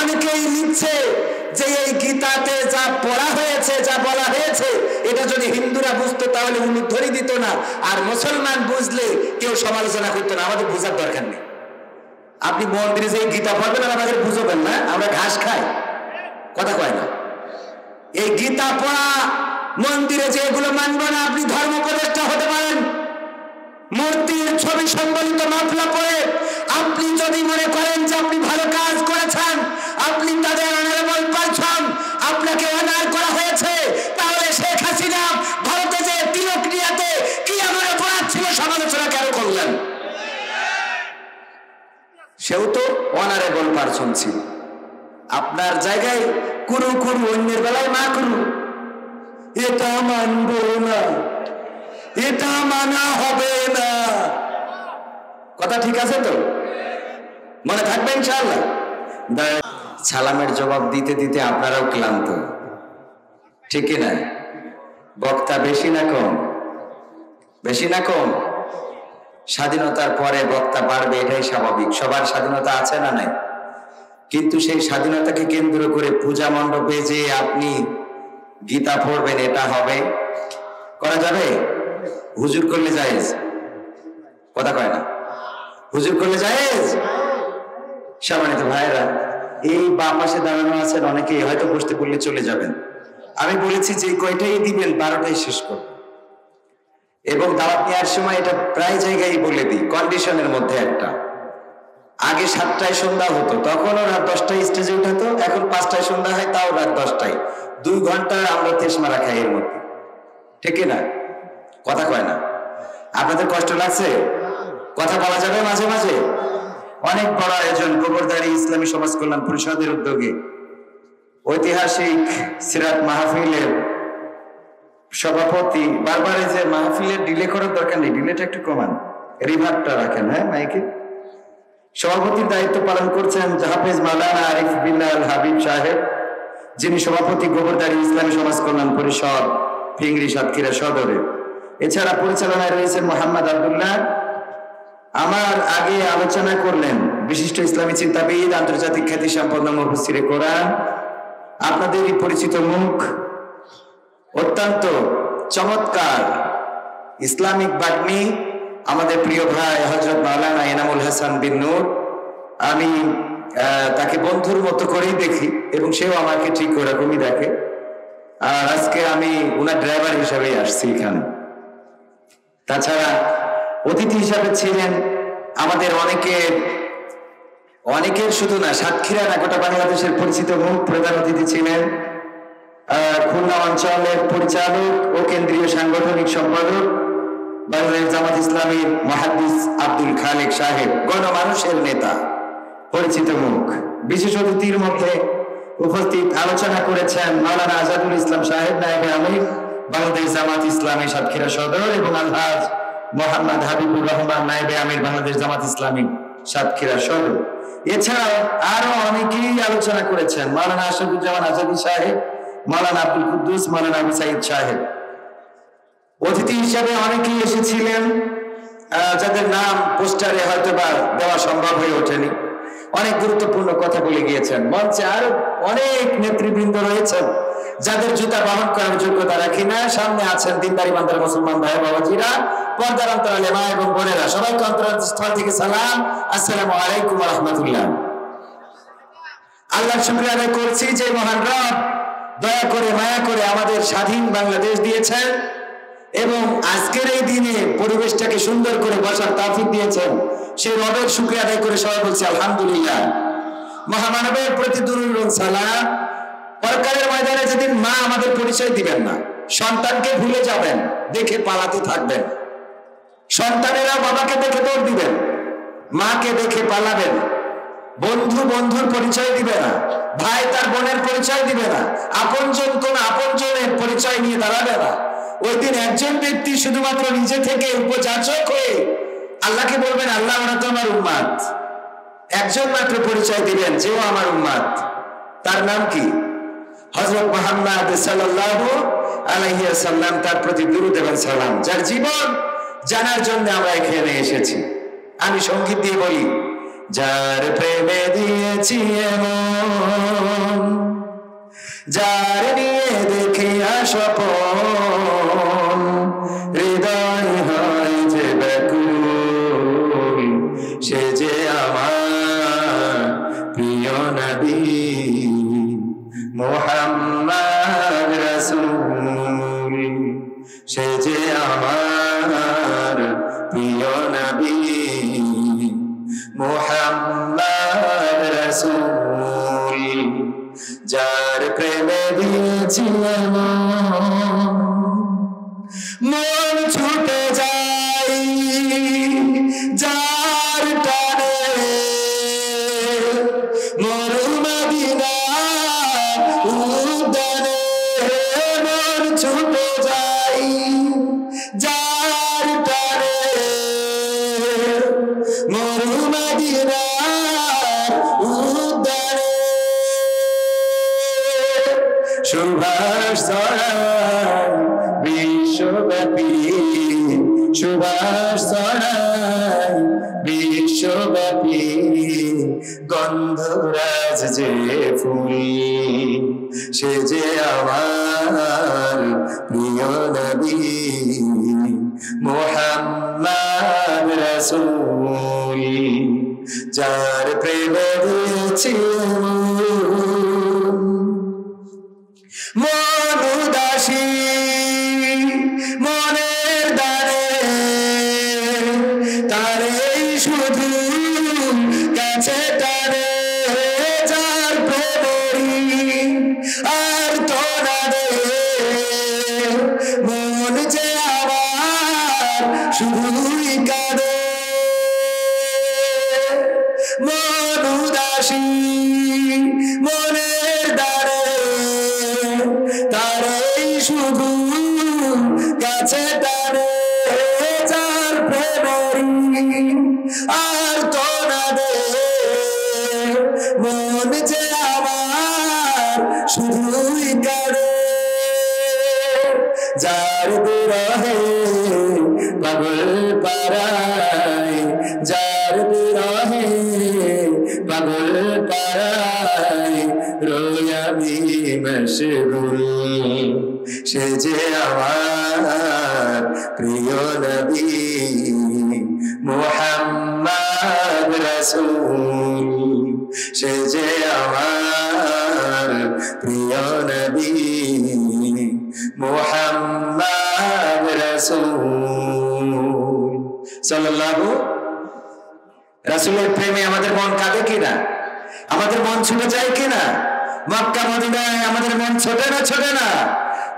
অনেকেই লিখছে যে এই গীতাতে যা পড়া হয়েছে, যা বলা হয়েছে, এটা যদি হিন্দুরা বুঝতো তাহলে উলুধ্বনি দিত না, আর মুসলমান বুঝলে কেউ সমালোচনা করতো না। আমাদের বোঝার দরকার নেই। আপনি মন্দিরে যে গীতা পড়বেন আর আমাদের বুঝবেন না, আমরা ঘাস খাই, কথা কয় না। এই গীতা পড়া মন্দিরে যে এগুলো মানব না। আপনি ধর্ম উপদেষ্টা হতে পারেন, মূর্তির ছবি সম্বলিত মাফলা পরে আপনি যদি মনে করেন যে আপনি ভালো কাজ করেছেন, আপনি তাদের অনারেবল পারসন, আপনাকে অনার করা হয়েছে, তাহলে শেখ হাসিনা ভারতে যে তিলক নিয়াতে কি আমার অপরাধ ছিল, সমালোচনা কেন করলেন? সেও তো অনারেবল পারসন ছিল। আপনার জায়গায় কুরু কুরু, অন্যের বেলায় মা কুরু। এটা মানব না, এটা মানা হবে না। কথা ঠিক আছে তো? মনে থাকবে ইনশাআল্লাহ। সালামের জবাব দিতে দিতে আপনারাও ক্লান্ত, ঠিক না? বক্তা বেশি না কম? বেশি না কম? স্বাধীনতার পরে বক্তা বাড়বে, এটাই স্বাভাবিক। সবার স্বাধীনতা আছে না নাই? কিন্তু সেই স্বাধীনতাকে কেন্দ্র করে পূজা মণ্ডপে যে আপনি গীতা পড়বেন, এটা হবে? করা যাবে? হুজুর করলে জায়েজ? কথা কয় না। হুজুর করলে জায়েজ? সম্মানিত ভাইরা, এই বাম পাশে দাঁড়ানো আছেন অনেকেই হয়তো বসতে বললে চলে যাবেন। আমি বলেছি যে কয়টাই দিবেন, 12টাই শেষ করব। এবং দাওয়াত নেওয়ার সময় এটা প্রায় জায়গায় বলে দিই, কন্ডিশনের মধ্যে একটা। আগে 7টায় সন্ধ্যা হতো, তখনও রাত 10টায় স্টেজে উঠাতো, এখন 5টায় সন্ধ্যা হয়, তাও রাত 10টায়। 2 ঘন্টা আমরা তেজমারা খাই এর মধ্যে, ঠিক না? কথা কয় না। আপনাদের কষ্ট লাগছে? কথা বলা যাবে মাঝে মাঝে? অনেক বড় আয়োজন, গোবরদাড়ি ইসলামী সমাজ কল্যাণ পরিষদের উদ্যোগে ঐতিহাসিক সিরাত মাহফিলের সভাপতি। বারবার এই যে মাহফিলের ডিলে করার দরকার নেই, ডিলেটা একটু কমান, রিভারটা রাখেন, হ্যাঁ মাইকে। সভাপতির দায়িত্ব পালন করছেন হাফেজ মাওলানা আরিফ বিল্লাহ হাবিব সাহেব, যিনি সভাপতি গোবরদাড়ি ইসলামী সমাজ কল্যাণ পরিষদ, ফিংরি সাতক্ষীরা সদরে। এছাড়া পরিচালনায় রয়েছেন মোহাম্মদ আব্দুল্লাহ। আমার আগে আলোচনা করলেন বিশিষ্ট ইসলামী চিন্তাবিদ, আন্তর্জাতিক খ্যাতি সম্পন্ন মুফাসসিরে কোরআন, আপনাদেরই পরিচিত মুখ, অত্যন্ত চমৎকার ইসলামিক বাগ্মী, আমাদের প্রিয় ভাই হযরত মাওলানা এনামুল হাসান বিন নূর। আমি তাকে বন্ধুর মতো করেই দেখি এবং সেও আমাকে ঠিক ওরকমই দেখে। আর আজকে আমি ওনার ড্রাইভার হিসাবেই আসছি এখানে। তাছাড়া অতিথি হিসাবে ছিলেন আমাদের অনেকের শুধু না, সাতক্ষীরা না, গোটা বাংলাদেশের পরিচিত মুখ প্রধান অতিথি ছিলেন খুলনা অঞ্চলের পরিচালক ও কেন্দ্রীয় সাংগঠনিক সম্পাদক বাংলাদেশ জামাত ইসলামীর মুহাদ্দিস আব্দুল খালেক সাহেব, গণমানুষের নেতা, পরিচিত মুখ। বিশেষ অতিথির মধ্যে উপস্থিত আলোচনা করেছেন মাওলানা আজাদুল ইসলাম সাহেব, নায়েবে আমির বাংলাদেশ জামাত ইসলামী সাতক্ষীরা সদর, এবং আলহাজ মোহাম্মদ হাবিবুর রহমান, নায়েবে আমির বাংলাদেশ জামাত ইসলামী সাতক্ষীরা সদর। এছাড়াও আরো অনেকেই আলোচনা করেছেন, মাওলানা আশরাফুজ্জামান আজাদী সাহেব, মাওলানা আব্দুল কুদ্দুস, মাওলানা আবু সাইদ সাহেব। অতিথি হিসাবে অনেকেই এসেছিলেন যাদের নাম পোস্টারে হয়তো বা দেওয়া সম্ভব হয়ে ওঠেনি। অনেক গুরুত্বপূর্ণ কথা বলে গিয়েছেন। মঞ্চে আরো অনেক নেতৃবৃন্দ রয়েছেন যাদের জুতা বহন করার যোগ্যতা রাখি না। সামনে আছেন দিনদারি বান্দার মুসলমান ভাই বাবাজিরা, পর্দার অন্তরালে মা এবং বোনেরা, সবাইকে অন্তরস্থল থেকে সালাম, আসসালামু আলাইকুম ওয়া রাহমাতুল্লাহ। আল্লাহর শুকরিয়া আদায় করছি যে মহান রব দয়া করে মায়া করে আমাদের স্বাধীন বাংলাদেশ দিয়েছেন এবং আজকের এই দিনে পরিবেশটাকে সুন্দর করে বসার তৌফিক দিয়েছেন। সেই রবের শুকরিয়া আদায় করে সবাই বলছি আলহামদুলিল্লাহ। মহামানবের প্রতি দুরূদ এবং সালাম। পরকালের ময়দানে যেদিন মা আমাদের পরিচয় দিবেন না, সন্তানকে ভুলে যাবেন, দেখে পালাতে থাকবেন। সন্তানেরা বাবাকে দেখে দৌড় দিবেন, মাকে দেখে পালাবেন। বন্ধু বন্ধুর পরিচয় দিবে না, ভাই তার বোনের পরিচয় দিবে না, আপনজন কোন আপনজনের পরিচয় নিয়ে দাঁড়াবে না। ওই দিন একজন ব্যক্তি শুধুমাত্র নিজে থেকে উপযাচক হয়ে আল্লাহকে বলবেন, আল্লাহ ওরা তো আমার উম্মাত। একজন মাত্র পরিচয় দিবেন, যেও আমার উম্মাত। তার নাম কি? হযরত মুহাম্মদ সাল্লাল্লাহু আলাইহি ওয়াসাল্লাম। তার প্রতি দুরূদ এবং সালাম, যার জীবন জানার জন্য আমরা এখানে এসেছি। আমি সঙ্গীত দিয়ে বলি, যার প্রেমে দিয়েছি এমন, যার নিয়ে দেখি স্বপন, হৃদয় হয় যে ব্যাকুল, সে যে আমার প্রিয় নবী মুহাম্মদ রাসূল, সে যে আমার প্রিয় নবী মুহাম্মদ রাসূল, যার প্রেমে দিয়েছি মন ছুটে যাই যার টানে, মরু মদিনা উদ্যানে, মন ছুটে যাই যার টানে, মরু মদিনা উদ্যানে, সুভাষ ছড়ায় বিশ্বব্যাপী, সুভাষ ছড়ায় বিশ্বব্যাপী, গন্ধরাজ যে ফুল, সে যে আমার প্রিয় নবী মুহাম্মদ রাসূল, যার প্রেমে দিয়েছি মন উদাসী মনের দ্বারে, তারে শুধু কাছে টানে, যার প্রেমেরই আর তো না দে, মন যে আমার শুধুই কাঁদে, মন উদাসী মনের দ্বারে, তারে শুধু কাছে টানে, যার প্রেমেরই আর তো না দে, মন যে আমার শুধুই কাঁদে, যার বিরহে পাগল পারায়, যার বিরহে পাগল পারায়, রোই আমি মশগুল, সে যে আমার প্রিয় নবী মুহাম্মদ রাসূল, সে যে আমার প্রিয় নবী মুহাম্মদ রাসূল সাল্লাল্লাহু। রাসূলের প্রেমে আমাদের মন কাঁদে কিনা, আমাদের মন ছুটে যায় কিনা? মক্কা মদিনায় আমাদের মন ছোটে না, ছোটে না?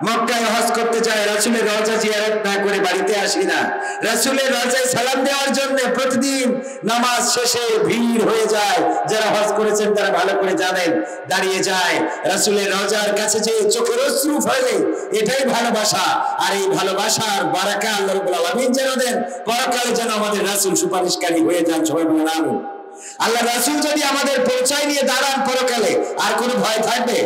মক্কায় হজ করতে যায়, রাসূলের রওজা জিয়ারত না করে বাড়িতে আসি না। রাসূলের রওজায় সালাম দেওয়ার জন্য প্রতিদিন নামাজ শেষে ভিড় হয়ে যায়। যারা হজ করেছেন তারা ভালো করে জানেন, দাঁড়িয়ে যায় রাসূলের রওজার কাছে, যে চোখের অশ্রু ফেলে, এটাই ভালোবাসা। আর এই ভালোবাসার বারাকা আল্লাহ রাব্বুল আলামিন যেন দেন, পরকালে যেন আমাদের রাসূল সুপারিশকারী হয়ে যান। সবাই বলেন আমিন। আল্লাহ রাসূল যদি আমাদের পরিচয় নিয়ে দাঁড়ান পরকালে, আর কোনো ভয় থাকবে?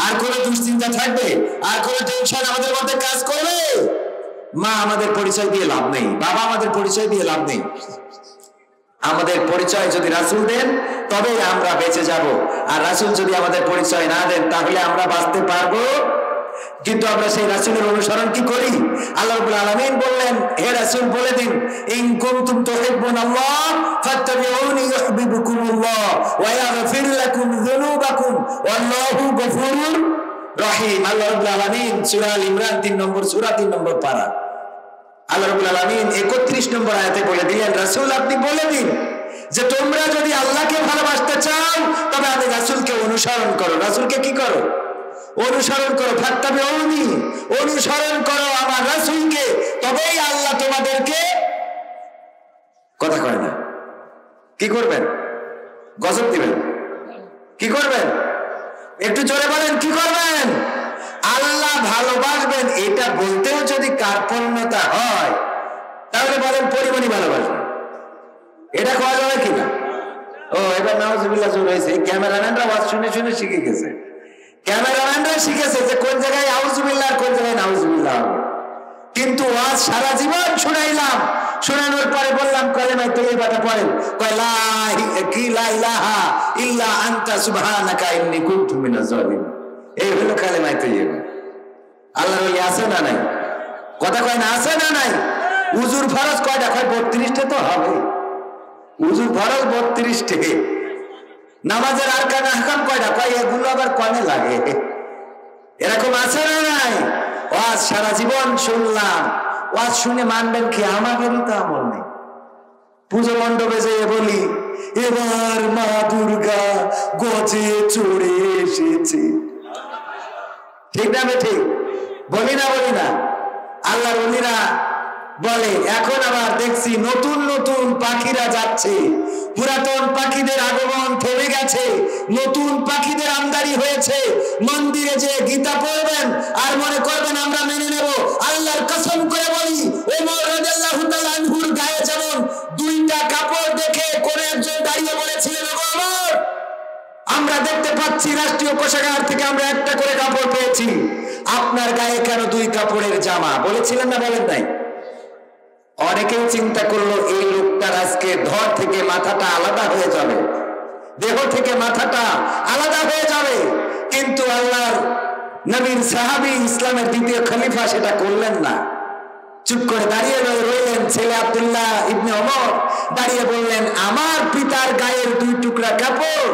আর কোনো দুশ্চিন্তা থাকবে? আর কোনো টেনশন আমাদের মধ্যে কাজ করবে? মা আমাদের পরিচয় দিয়ে লাভ নেই, বাবা আমাদের পরিচয় দিয়ে লাভ নেই। আমাদের পরিচয় যদি রাসূল দেন তবে আমরা বেঁচে যাব, আর রাসূল যদি আমাদের পরিচয় না দেন তাহলে আমরা বাঁচতে পারবো? কিন্তু আমরা সেই রাসূলের অনুসরণ কি করি? আল্লাহ রাব্বুল আলামিন বললেন, হে রাসূল বলে দিন, ইন কুনতুম তুহিব্বুনাল্লাহ ফাত্তাবিউনি ইউহিব্বুকুমুল্লাহ ওয়া ইয়াগফির লাকুম যুনুবাকুম ওয়াল্লাহু গফুরুর রহিম। আল্লাহ রাব্বুল আলামিন সূরা আল ইমরান 3 নম্বর সূরা 3 নম্বর পারা, আল্লাহ রাব্বুল আলামিন 31 নম্বর আয়াতে বলে দিলেন, রাসূল আপনি বলে দিন যে তোমরা যদি আল্লাহকে ভালোবাসতে চাও তবে আমি রাসূলকে অনুসরণ করো। রাসূলকে কি করো? অনুসরণ করো। ফাত্তাবিউনি, অনুসরণ করো আমার রাসূলকে, তবেই আল্লাহ তোমাদেরকে, কথা কয় না, কি করবেন? গজব দিবেন। কি করবেন? একটু জোরে বলেন, কি করবেন? আল্লাহ ভালোবাসবেন, এটা বলতেও যদি কার্পণ্যতা হয় তাহলে বলেন পরিমাণই ভালোবাসবেন। এটা করা যাবে কিনা? ও এবার নাউজুবিল্লাহ জোর হয়েছে। ক্যামেরাম্যানরা ওয়াজ শুনে শুনে শিখে গেছে। ক্যামেরাম্যানরা শিখেছে যে কোন জায়গায় আউযুবিল্লাহ আর কোন জায়গায় নাউজুবিল্লাহ হবে। কিন্তু ওয়াজ সারা জীবন শুনাইলাম, শোনানোর পরে বললাম কালেমায়ে তয়্যিবাটা পড়েন। কয় লা ইলাহা ইল্লা আনতা সুবহানাকা ইন্নী কুনতু মিনাজ জালিমিন। এই হলো কালেমায়ে তয়্যিবা। আল্লাহর ওলি আছে না নাই? কথা কয় না, আছে না নাই? উজুর ফরজ কয়টা? কয় 32টা তো হবে। উজুর ফরজ 32টে। নামাজের আরকান আহকাম কয়টা? কয় এগুলো আবার কনে লাগে। এরকম আছে না নাই? ওয়াজ সারা জীবন শুনলাম, ওয়াজ শুনে মানবেন কি? আমাদেরই তো আমল নেই। পুজো মণ্ডপে যেয়ে বলি এবার মা দুর্গা গজে চড়ে এসেছে, ঠিক না? ঠিক বলি না? বলি না? আল্লাহর ওলিরা বলে এখন আবার দেখছি নতুন নতুন পাখিরা যাচ্ছে, পুরাতন পাখিদের আগমন থেমে গেছে, নতুন পাখিদের আমদানি হয়েছে। মন্দিরে যে গীতা পড়বেন আর মনে করবেন আমরা মেনে নেব। আল্লাহর কসম করে বলি, ওমর রাদিয়াল্লাহু তাআলা আনহুর গায়ে যেমন 2টা কাপড় দেখে কোন একজন দাঁড়িয়ে বলেছিলেন, ওমর আমরা দেখতে পাচ্ছি রাষ্ট্রীয় কোষাগার থেকে আমরা একটা করে কাপড় পেয়েছি, আপনার গায়ে কেন 2 কাপড়ের জামা? বলেছিলেন না বলেন নাই? অনেকেই চিন্তা করলো এই লোকটার আজকে ধর থেকে মাথাটা আলাদা হয়ে যাবে, দেহ থেকে মাথাটা আলাদা হয়ে যাবে। কিন্তু আল্লাহর নবীর সাহাবী, ইসলামের 2য় খলিফা সেটা করলেন না। চুপ করে দাঁড়িয়ে রইলেন। ছেলে আব্দুল্লাহ ইবনে ওমর দাঁড়িয়ে বললেন, আমার পিতার গায়ের 2 টুকরা কাপড়,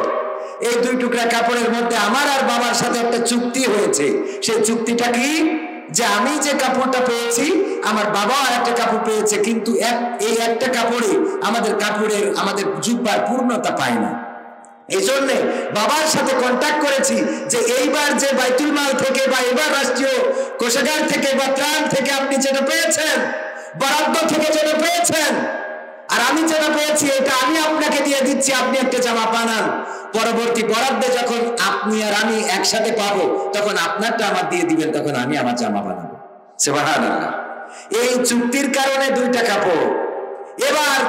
এই 2 টুকরা কাপড়ের মধ্যে আমার আর বাবার সাথে একটা চুক্তি হয়েছে। সেই চুক্তিটা কি? যে আমি যে কাপড়টা পেয়েছি আমার বাবা আর একটা কাপড় পেয়েছে, কিন্তু এই একটা কাপড়ে আমাদের জুব্বার পূর্ণতা পায় না। এই জন্য বাবার সাথে কন্ট্যাক্ট করেছি যে এইবার যে বাইতুল মাল থেকে বা এবার রাষ্ট্রীয় কোষাগার থেকে বা ত্রাণ থেকে আপনি যেটা পেয়েছেন, বরাদ্দ থেকে যেটা পেয়েছেন, আর আমি যেটা পেয়েছি এটা আমি আপনাকে দিয়ে দিচ্ছি, আপনি একটা জামা বানান। পরবর্তী বরাদ্দে যখন আপনি আর আমি একসাথে পাবো তখন আপনারটা আমার দিয়ে দিবেন, তখন আমি আমার জামা বানাবো। সুবহানাল্লাহ। এই চুক্তির কারণে 2টা কাপড়। এবার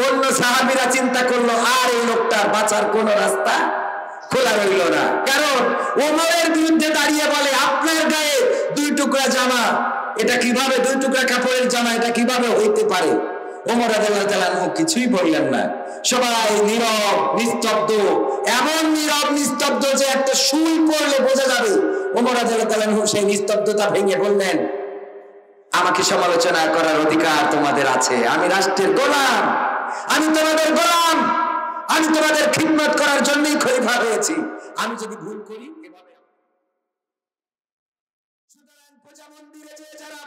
অন্য সাহাবীরা চিন্তা করলো আর এই লোকটার বাঁচার কোন রাস্তা খোলা রইল না, কারণ ওমরের বিরুদ্ধে দাঁড়িয়ে বলে আপনার গায়ে 2 টুকরা জামা, এটা কিভাবে 2 টুকরা কাপড়ের জামা, এটা কিভাবে হইতে পারে? ওমর রাদিয়াল্লাহু তাআলা কিছুই বললেন না। সবাই নীরব নিস্তব্ধ, এমন নীরব নিস্তব্ধ যে একটা সুই পড়লে বোঝা যাবে। ওমর রাদিয়াল্লাহু তাআলা সেই নিস্তব্ধতা ভেঙে বললেন, আমাকে সমালোচনা করার অধিকার তোমাদের আছে, আমি রাষ্ট্রের গোলাম, আমি তোমাদের গোলাম, আমি তোমাদের খিদমত করার জন্যই খলিফা হয়েছি। আমি যদি ভুল করি এভাবে। সুতরাং পূজা মন্দিরে যে যারা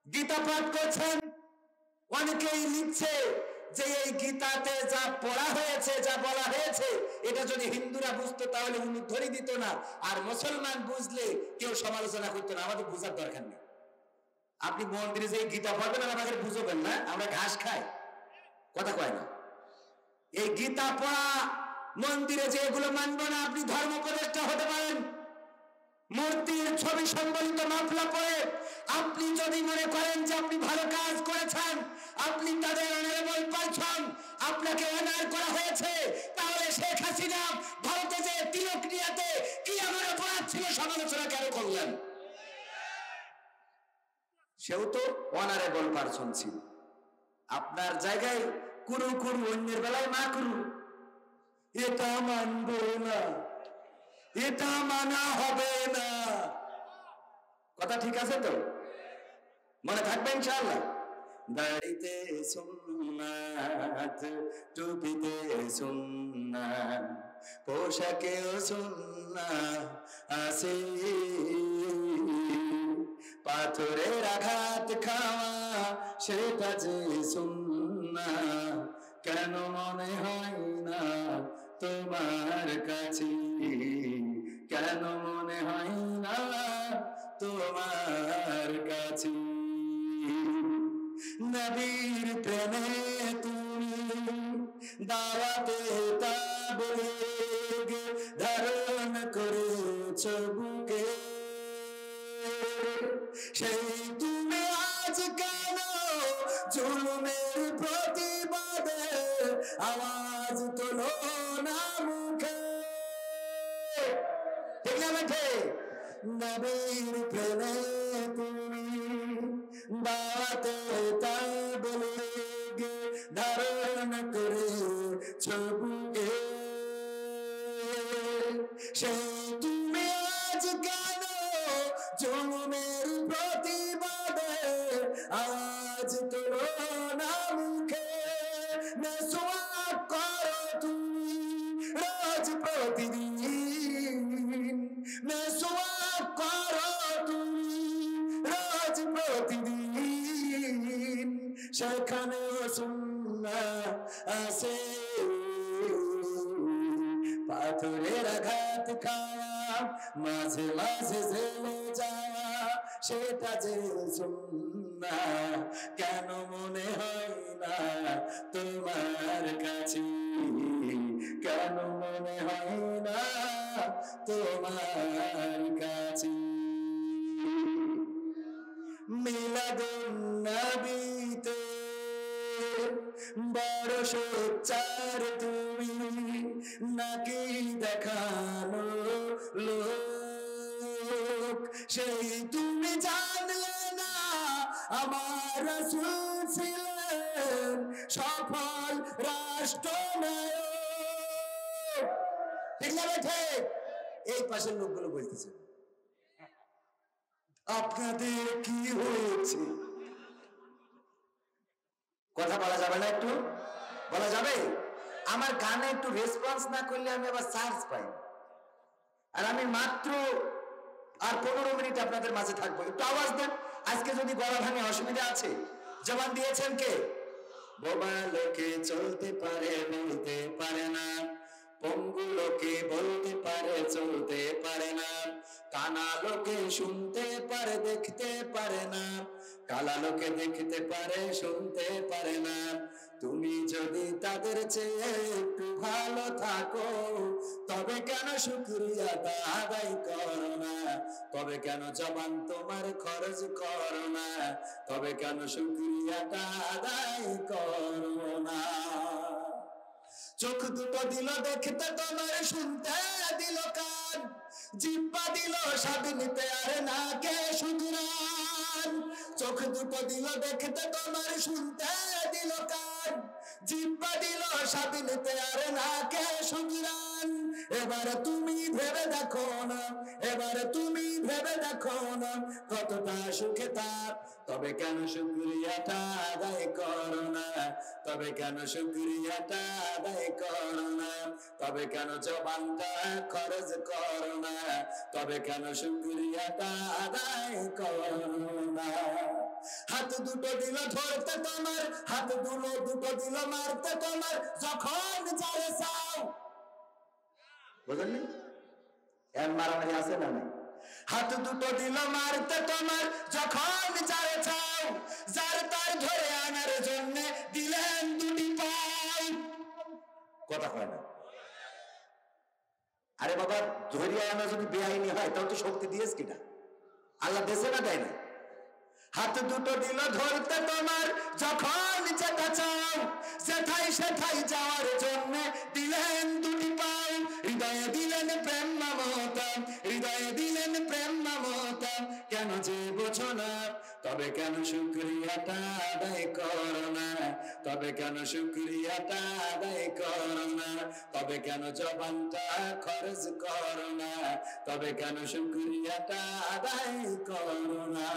গীতা পাঠ করছেন, অনেকেই লিখছে যে এই গীতাতে যা পড়া হয়েছে, যা বলা হয়েছে, এটা যদি হিন্দুরা বুঝতো তাহলে উদ্ধারই দিত না, আর মুসলমান বুঝলে কেউ সমালোচনা করতো না। আমাদের বুঝার দরকার নেই। আপনি মন্দিরে যে গীতা পড়বেন আর আমাদের বুঝবেন না, আমরা ঘাস খাই, কথা কয় না। এই গীতা পড়া মন্দিরে যে এগুলো মানব না। আপনি ধর্ম উপদেষ্টা হতে পারেন, মূর্তির ছবি সম্বলিত মাফলা পরে আপনি যদি মনে করেন যে আপনি ভালো কাজ করেছেন, আপনি তাদের অনারেবল পারসন, আপনাকে অনার করা হয়েছে, তাহলে শেখ হাসিনা ভারতে যে তিলক নিয়াতে কি আমার অপরাধ ছিল, সমালোচনা কেন করলেন? সেও তো অনারেবল পারসন ছিল। আপনার জায়গায় কুরু কুরু, অন্যের বেলায় মা কুরু। এটা মানব না, এটা মানা হবে না। কথা ঠিক আছে তো? মনে থাকবে ইনশাআল্লাহ। দাড়িতে সুন্নাত, টুপিতে সুন্নাত, পোশাকেও সুন্নাত আছে, পাথরের আঘাত খাওয়া সেটা যে সুন্নাত, কেন মনে হয় না তোমার কাছে, কেন মনে হয় না তোমার কাছে? নবীর প্রেমে তুমি দাওয়াতে তাবলীগ ধারণ করেছ বুকে, সেই তুমি আজ কেন জুলুমের প্রতিবাদে আওয়াজ তোলো না মুখে? ঠিক না বেঠে? নবীর প্রেমে তুমি দাওয়াতে তাবলীগ সেই তুমি আজ কেন জুলুমের প্রতিবাদে আজ তোলো না মুখে মেসওয়াক করো তুমি রোজ প্রতিদিন মেসওয়াক করো তুমি রোজ প্রতিদিন সেখানেও সুন্নাহ আছে পাথরের আঘাত খাওয়া মাঝে মাঝে জেলে যাওয়া সেটা যে সুন্নাহ কেন মনে হয় না তোমার কাছে কেন মনে হয় না তোমার কাছে মিলাদুন নবীতে বড় সোচ্চার তুমি নাকি দেখানো লোক সেই তুমি জানলে না আমার রাসূল ছিলেন সফল রাষ্ট্রনায়ক ঠিক না ঠিক এই পাশের লোকগুলো বলতেছে আপনাদের কি হয়েছে কথা বলা যাবে না একটু বলা যাবে আমার গানে একটু রেসপন্স না করলে আমি আবার চার্জ পাই আর আমি মাত্র আর 15 মিনিট আপনাদের মাঝে থাকবো একটু আওয়াজ দেন আজকে যদি গলা ভাঙে অসুবিধা আছে জবান দিয়েছেন কে বোবা লোকে চলতে পারে বলতে পারে না পঙ্গু লোকে বলতে পারে চলতে পারে না কানা লোকে শুনতে পারে দেখতে পারে না কালা লোকে দেখতে পারে শুনতে পারে না তুমি যদি তাদের চেয়ে একটু ভালো থাকো তবে কেন শুকরিয়াটা আদায় করো না তবে কেন জবান তোমার খরচ করো না তবে কেন শুকরিয়াটা আদায় করো না চোখ দুটো দিল দেখতে তোমার শুনতে দিল কান জিহ্বা দিল স্বাদ নিতে আর নাকে সুধরান চোখ দুটো দিল দেখতে তোমার শুনতে দিল কান জিহ্বা দিল স্বাদ নিতে আর নাকে সুধরান এবার তুমি ভেবে দেখো না এবার তুমি ভেবে দেখো না কতটা সুখে তার তবে কেন শুকরিয়াটা আদায় করো না তবে কেন শুকরিয়াটা আদায় করো না তবে কেন জবানটা খরচ করো না তবে কেন শুকরিয়াটা আদায় করো না হাত দুটো দিল ধরতে তোমার হাত দুটো দিল মারতে তোমার যখন যারে চাও বুঝলেন এর মারামারি আছে না নাই হাত দুটো দিল মারতে তোমার যখন যারে চাও যার তার ধরে আনার জন্য দিলেন দুটি পাও কথা হয় না আরে বাবা ধরিয়া আনা যদি বেআইনি হয় তাও তো শক্তি দিয়েছ কিনা আল্লাহ দেশে না দেয় না হাত দুটো দিল ধরতে তোমার যখন যেটা চাও সেথাই সেথাই যাওয়ার জন্য দিলেন দুটি পাও হৃদয়ে দিলেন প্রেম মমতা হৃদয়ে দিলেন প্রেম মমতা কেন যে বোঝো না তবে কেন শুকরিয়াটা আদায় করো না তবে কেন শুকরিয়াটা আদায় করো না তবে কেন জবানটা খরচ করো না তবে কেন শুকরিয়াটা আদায় করো না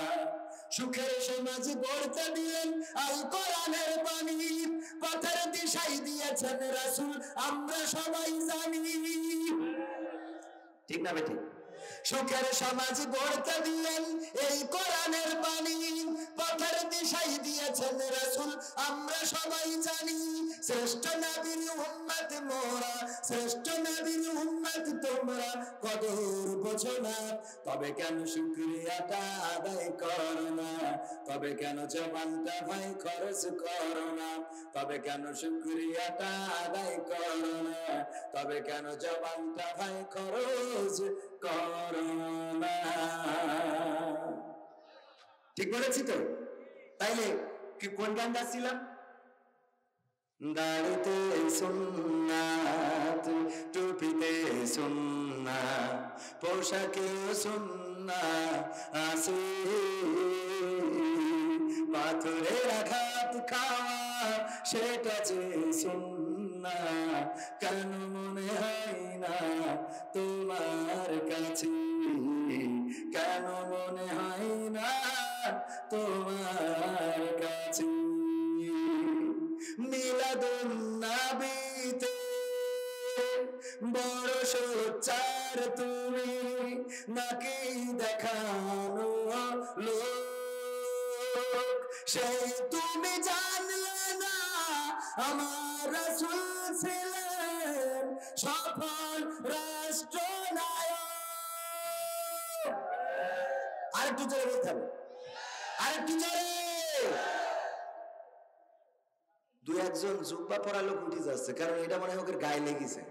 সুখের সমাজ গড়তে দিলেন আল কোরআনের বাণী পথের দিশাই দিয়েছেন রাসূল আমরা সবাই জানি ঠিক না বেটি সুখের সমাজ গড়তে দিলেন এই কোরআনের বাণী পথের দিশাই দিয়েছেন রাসূল আমরা সবাই জানি শ্রেষ্ঠ নবীর উম্মত মোরা শ্রেষ্ঠ নবীর উম্মত তোমরা কদর বোঝো না তবে কেন শুকরিয়াটা আদায় করো না তবে কেন জবানটা ভাই খরচ করো না তবে কেন শুকরিয়াটা আদায় করো না তবে কেন জবানটা ভাই খরচ করো না ঠিক বলেছি তো তাইলে কি কোন গান গাচ্ছিলাম দাড়িতে সুন্নাত টুপিতে সুন্নাত পোশাকে সুন্নাত আছে পাথরের আঘাত খাওয়া সেটা যে সুন্নাত না, কেন মনে হয় না তোমার কাছে, কেন মনে হয় না তোমার কাছে। মিলাদুন নবীতে বড় সোচ্চার তুমি, নাকি দেখানো লোক, সেই তুমি জানলে না আমার রাসূল ছিলেন সফল রাষ্ট্রনায়ক। আরেকটু জোরে বলতে হবে, আরেকটু জোরে। দু একজন জুব্বা পরা লোক উঠে যাচ্ছে, কারণ এটা মনে হয় ওকে গায়ে লেগেছে,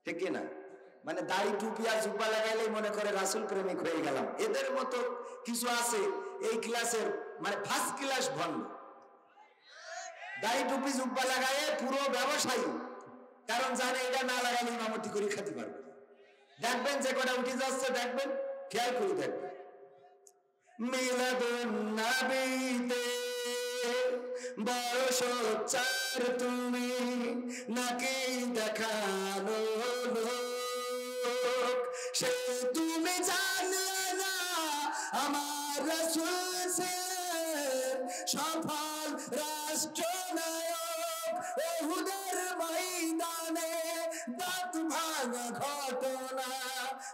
ঠিক না? মানে দাড়ি টুপি আর জুব্বা লাগাইলেই মনে করে রাসূল প্রেমিক হয়ে গেলাম। এদের মতো কিছু আছে এই ক্লাসের, মানে ফার্স্ট ক্লাস ভণ্ড। দাড়ি টুপি জুব্বা লাগায় পুরো ব্যবসায়ী, কারণ জানে এটা না লাগালে ইমামতি করে খেতে পারবে। দেখবেন যে কটা উঠে যাচ্ছে, দেখবেন, খেয়াল করে দেখবেন। মিলাদুন নবীতে বড় সোচ্চার তুমি, নাকি দেখানো লোক, সে তুমি জানলে না আমার রাসূল ছিলেন সফল রাষ্ট্রনায়ক। উহুদের ময়দানে দাঁত ভাঙা ঘটনা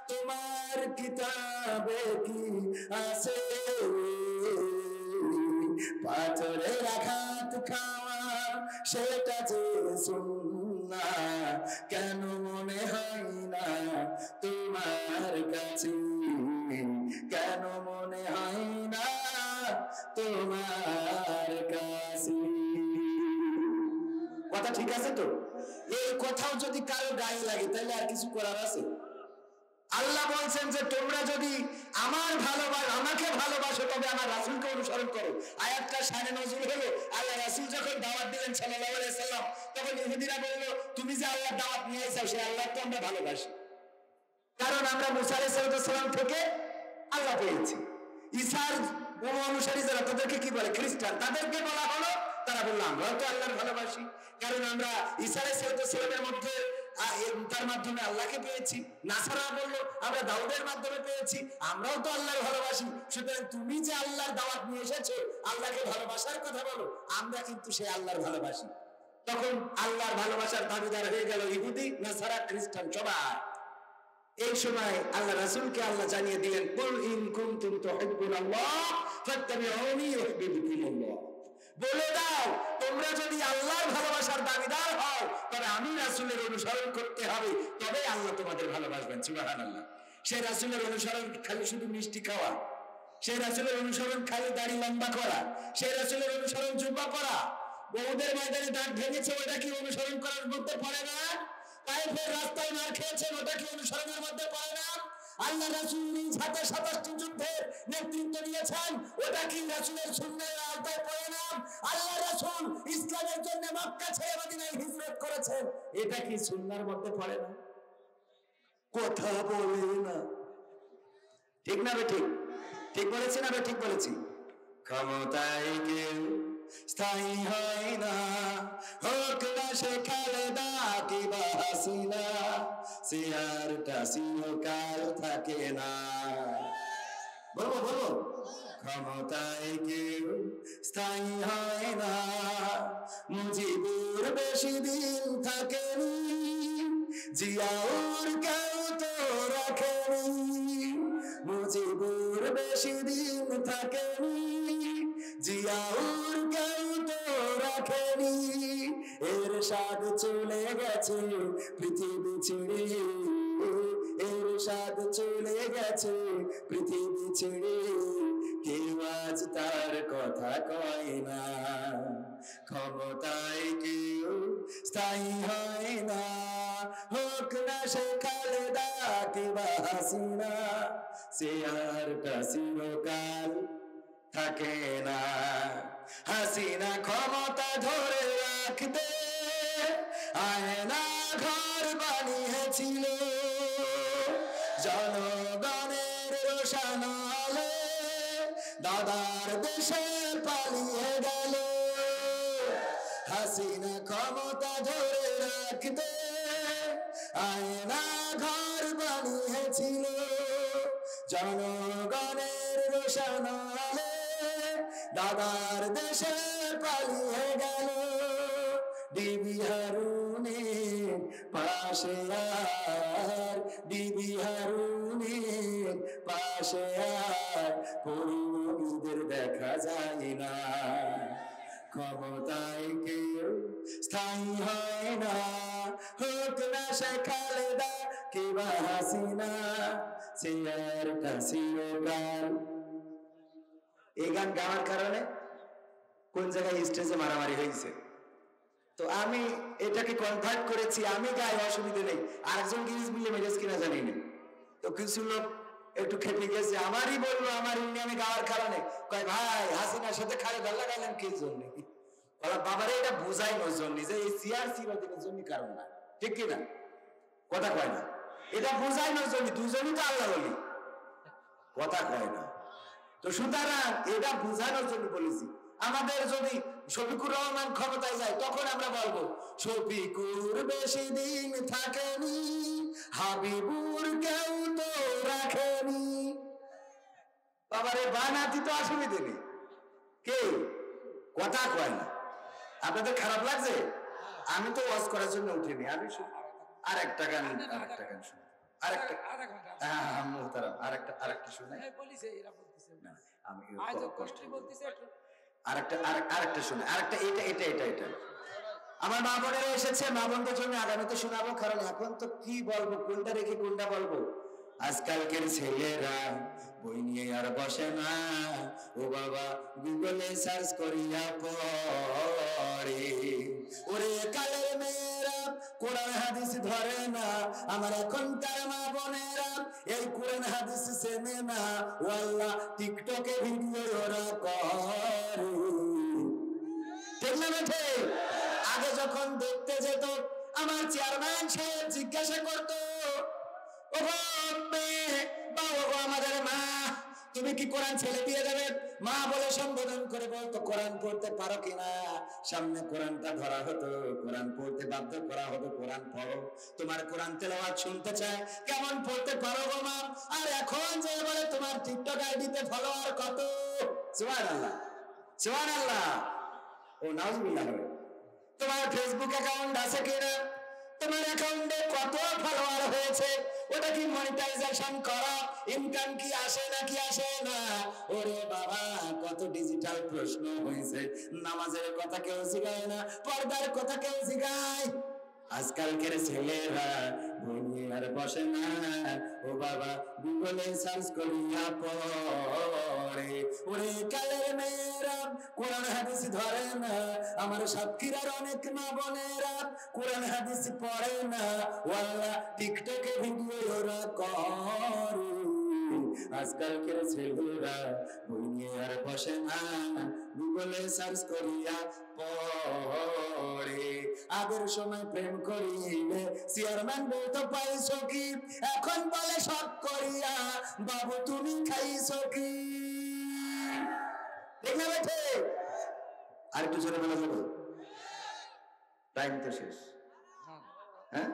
তোমার কিতাবে কি আছে? পাথরের আঘাত খাওয়া সেটা যে সুন্নাহ, কেন মনে হয় না তোমার কাছে, কেন মনে হয় না তোমার কাছে। কথা ঠিক আছে তো? এই কথাও যদি কারো গায়ে লাগে তাহলে আর কিছু করার আছে? আল্লাহ বলছেন যে তোমরা যদি আমাকে ভালোবাসো তবে আমার রাসূলকে অনুসরণ করো। আয়াতটা শানে নজুল হলো, আল্লাহ রাসূল যখন দাওয়াত দিলেন সাল্লাল্লাহু আলাইহি সাল্লাম, তখন ইহুদিরা বলল তুমি যে আল্লাহর দাওয়াত নিয়ে এসেছো সেই আল্লাহ তো আমরা ভালোবাসি, কারণ আমরা মুসা আলাইহিস সালাম থেকে আল্লাহ পেয়েছি। ঈসার অনুসারী যারা, তাদেরকে কি বলে? খ্রিস্টান। তাদেরকে বলা হলো, তারা বললো আমরাও তো আল্লাহর ভালোবাসি, কারণ আমরা ঈসা আলাইহিস সালামের মধ্যে তার মাধ্যমে আল্লাহকে পেয়েছি। নাসারা বললো আমরা দাউদের মাধ্যমে পেয়েছি, আমরাও তো আল্লাহর ভালোবাসি। সুতরাং তুমি যে আল্লাহর দাওয়াত নিয়ে এসেছো, আল্লাহকে ভালোবাসার কথা বলো, আমরা কিন্তু সেই আল্লাহর ভালোবাসি। তখন আল্লাহর ভালোবাসার দাবিদার হয়ে গেল ইহুদি, নাসারা, খ্রিস্টান সবাই। এই সময় আল্লাহ রাসূলকে আল্লাহ জানিয়ে দিলেন, কুল ইন কুনতুম তুহিব্বুনাল্লাহ ফাত্তাবিউনি ইউহিব্বুকুমুল্লাহ। বলে দাও তোমরা যদি আল্লাহর ভালোবাসার দাবিদার হও তবে আমি রাসূলের অনুসরণ করতে হবে, তবে আল্লাহ তোমাদের ভালোবাসবেন। সুবহানাল্লাহ। সেই রাসূলের অনুসরণ খালি শুধু মিষ্টি খাওয়া, সেই রাসূলের অনুসরণ খালি দাড়ি লম্বা করা, সেই রাসূলের অনুসরণ জুব্বা পরা, বহুদের ময়দানে দাঁত ভেঙেছে, ওটা কি অনুসরণ করার মধ্যে পড়ে না? তাইফের রাস্তায় মার খেয়েছেন, ওটা কি অনুসরণের মধ্যে পড়ে না? আল্লাহ রাসূল নিজ হাতে 27টি যুদ্ধের নেতৃত্ব দিয়েছেন, ওটা কি রাসূলের সুন্নাহর আওতায় পড়ে না? আল্লাহ রাসূল ইসলামের জন্য মক্কা ছেড়ে মদিনায় হিজরত করেছেন, এটা কি সুন্নাহর মধ্যে পড়ে না? কথা বলে না, ঠিক না বে ঠিক? ঠিক বলেছি না বে ঠিক বলেছি? ক্ষমতায় কেউ স্থায়ী হয় না, হোক না সে খালেদা কিংবা হাসিনা, চেয়ারটা চিরকাল থাকে না। বলবো বলবো, ক্ষমতায় কেউ স্থায়ী হয় না, মুজিবুর বেশি দিন থাকেনি, জিয়াউর কেউ তো রাখেনি, মুজিবুর বেশি দিন থাকেনি, জিয়াউর কেউ তো রাখেনি, এরশাদ চলে গেছে পৃথিবী ছেড়ে, এরশাদ চলে গেছে পৃথিবী ছেড়ে, কেউ আজ তার কথা কয় না, ক্ষমতায় কেউ স্থায়ী হয় না, হোক না সে খালেদা কিংবা হাসিনা, চেয়ারটা চিরকাল থাকে না। হাসিনা ক্ষমতা ধরে রাখতে আয়না ঘর বানিয়েছিল, জনগণের রোশন আলো দাদার দেশে পালিয়ে গেল। হাসিনা ক্ষমতা ধরে দেখতে আয়না ঘর বানিয়েছিল, জনগণের রোশনালে দাদার দেশে পালিয়ে গেল। ডিবি হারুনের পাশে আর, ডিবি হারুনের পাশে আর পরিমণিদের দেখা যায় না। ক্ষমতায় কেউ স্থায়ী হয় না, হোক না সে খালেদা কিংবা হাসিনা, চেয়ারটা চিরকাল। এই গান গাওয়ার কারণে কোন জায়গায় স্টেজে মারামারি হয়েছে, তো আমি এটাকে কনভার্ট করেছি, আমি গাই অসুবিধা নেই, আরেকজন গিরিজ মিলে মেরেজ কিনা জানি না। তো কিছু লোক একটু খেপে গেছে, আমারই বলবো আমার ইউনিয়নে গাওয়ার কারণে, কয় ভাই হাসিনার সাথে খালেদা লাগালেন কি জন্য? বাবারে এটা বুঝাইনোর জন্য যে এই সিআরসি বাতিলের জন্য কারণ না, ঠিক কিনা? কথা কয় না, এটা বুঝাইনোর জন্য, দুজনই তো আল্লাহ বলি, কথা কয় না। তো সুতরাং এটা বুঝানোর জন্য বলেছি। আমাদের যদি শফিকুর রহমান ক্ষমতায় যায় তখন আমরা বলবো শফিকুর বেশি দিন থাকেনি, হাবিবুর কেউ তো রাখেনি। বাবারে বানাতি তো অসুবিধে নেই, কে কথা কয় না। আপনাদের খারাপ লাগছে? আমি তো ওয়াজ করার জন্য উঠিনি, আমি আরেকটা গান শুনি, আরেকটা শুনে আরেকটা শুনে, আরেকটা এটা আমার মা বোনেরা এসেছে, মা বোনদের জন্য আগামীতে শোনাবো, কারণ এখন তো কি বলবো, কোনটা রেখে কোনটা বলবো। আজকালকের ছেলেরা বই নিয়ে আর বসে না, ও বাবা গুগলে সার্চ করিয়া পড়ে। ওরে কালের মেয়েরা কোরআন হাদিস ধরে না, আমার এখনকার মা বোনেরা এই কোরআন হাদিস চেনে না, ও আল্লাহ টিকটকে ভিডিও ওরা করে, ঠিক না বেঠে? আগে যখন দেখতে যেত আমার চেয়ারম্যান সাহেব জিজ্ঞাসা করতো, আমাদের মা তুমি কি কোরআন ছেলে দিয়ে দেবে? মা বলে সম্বোধন করে বলতো কোরআন পড়তে পারো কিনা, সামনে কোরআনটা ধরা হতো, কোরআন পড়তে বাধ্য করা হতো, কোরআন পড়ো, তোমার কোরআন তেলাওয়াত শুনতে চায়, কেমন পড়তে পারো গো মা? আর এখন যে বলে তোমার টিকটক আইডিতে ফলোয়ার কত, সুবহানাল্লাহ সুবহানাল্লাহ, ও নাউজুবিল্লাহ, তোমার ফেসবুক অ্যাকাউন্ট আছে কিনা, তোমার অ্যাকাউন্টে কত ফলোয়ার হয়েছে, ওটা কি মনিটাইজেশন করা, ইনকাম কি আসে নাকি আসে না? ওরে বাবা কত ডিজিটাল প্রশ্ন হয়েছে, নামাজের কথা কেউ শিখায় না, পর্দার কথা কেউ শিখায়। আজকালকের ছেলেরা বই আর বসে না, ও বাবা গুগলে সার্চ করিয়া পড়ে। ওরে কালের মেয়েরা কোরআন হাদিস ধরে না, আমার সাতক্ষীরার অনেক মা বোনেরা কোরআন হাদিস পড়ে না, ওয়াল্লাহ টিকটকে ভিডিও ওরা করে। আজকালকের ছেলেরা বই নিয়ে আর বসে না, গুগলে সার্চ করিয়া পড়ে। আগের সময় প্রেম করিলে চেয়ারম্যান বলতো পাইছো কি, এখন বলে সব করিয়া বাবু তুমি খাইছো কি, ঠিক না বেঠে? আর একটু জোরে বলা যাবে? টাইম তো শেষ, হ্যাঁ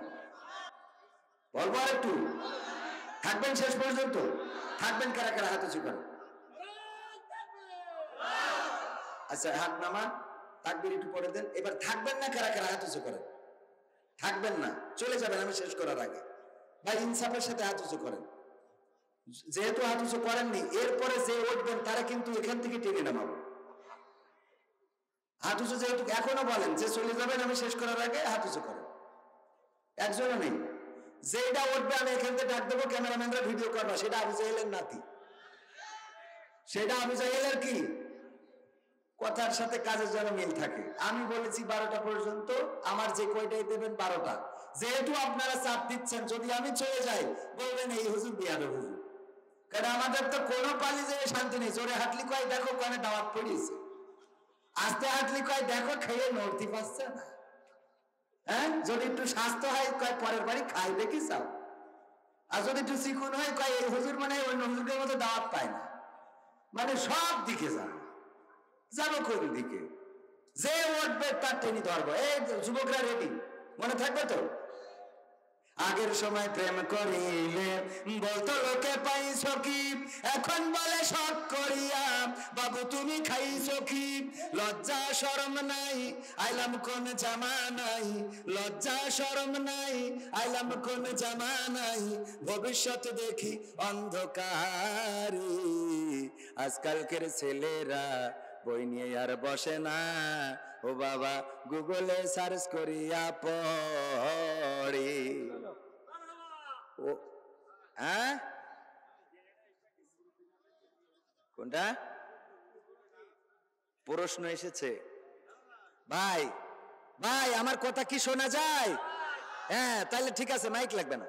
বলবো আর একটু, থাকবেন শেষ পর্যন্ত? থাকবেন কারা কারা হাত উঁচু করেন? আচ্ছা হাত নামা, তাকবীর একটু পড়ে দেন। এবার থাকবেন না কারা কারা হাত উঁচু করেন? থাকবেন না, চলে যাবেন আমি শেষ করার আগে। ভাই ইনসাফের সাথে হাত উঁচু করেন, যেহেতু হাত উঁচু করেননি এরপরে যে উঠবেন তারা কিন্তু এখান থেকে টেনে নামাবো। হাত উঁচু যেহেতু এখনো বলেন যে চলে যাবেন আমি শেষ করার আগে, হাত উঁচু করেন। একজনও নেই, যেটা উঠবে আমি এখান থেকে ডাক দেবো, ক্যামেরাম্যানরা ভিডিও করবা, সেটা আবু জাহেলের নাতি, সেটা আবু জাহেলের কি কথার সাথে কাজের যেন মিল থাকে। আমি বলেছি 12টা পর্যন্ত, আমার যে কয়টাই দেবেন 12টা। যেহেতু আপনারা চাপ দিচ্ছেন, যদি আমি চলে যাই বলবেন এই হুজুর বিয়াদব হুজুর, কারণ আমাদের তো কোনো পালি যে শান্তি নেই। জোরে হাঁটলি কয় দেখো কানে দাওয়াত পড়িয়েছে, আস্তে হাঁটলি কয় দেখো খেয়ে নড়তে পারছে না, হ্যাঁ যদি একটু স্বাস্থ্য হয় কয় পরের বাড়ি খাই দেখি চাও, আর যদি একটু চিকুন হয় কয় এই হুজুর মানে অন্য হুজুরের মতো দাওয়াত পায় না। মানে সব দিকে যাবো কোন দিকে, যে উঠবে তার টেনে ধরবো। এই যুবকরা রেডি, মনে থাকবে তো? আগের সময় প্রেম করিলে বলতো লোকে পাইছো কি, এখন বলে শখ করিয়া বাবু তুমি খাইছো কি। লজ্জা শরম নাই আইলাম কোন জামানাই, লজ্জা শরম নাই আইলাম কোন জামানাই, ভবিষ্যৎ দেখি অন্ধকারে। আজকালকের ছেলেরা বই নিয়ে আর বসে না, ও বাবা গুগলে সার্চ করিয়া পড়ে। ও হ্যাঁ, কোনটা প্রশ্ন এসেছে? ভাই ভাই আমার কথা কি শোনা যায়? হ্যাঁ, তাহলে ঠিক আছে, মাইক লাগবে না।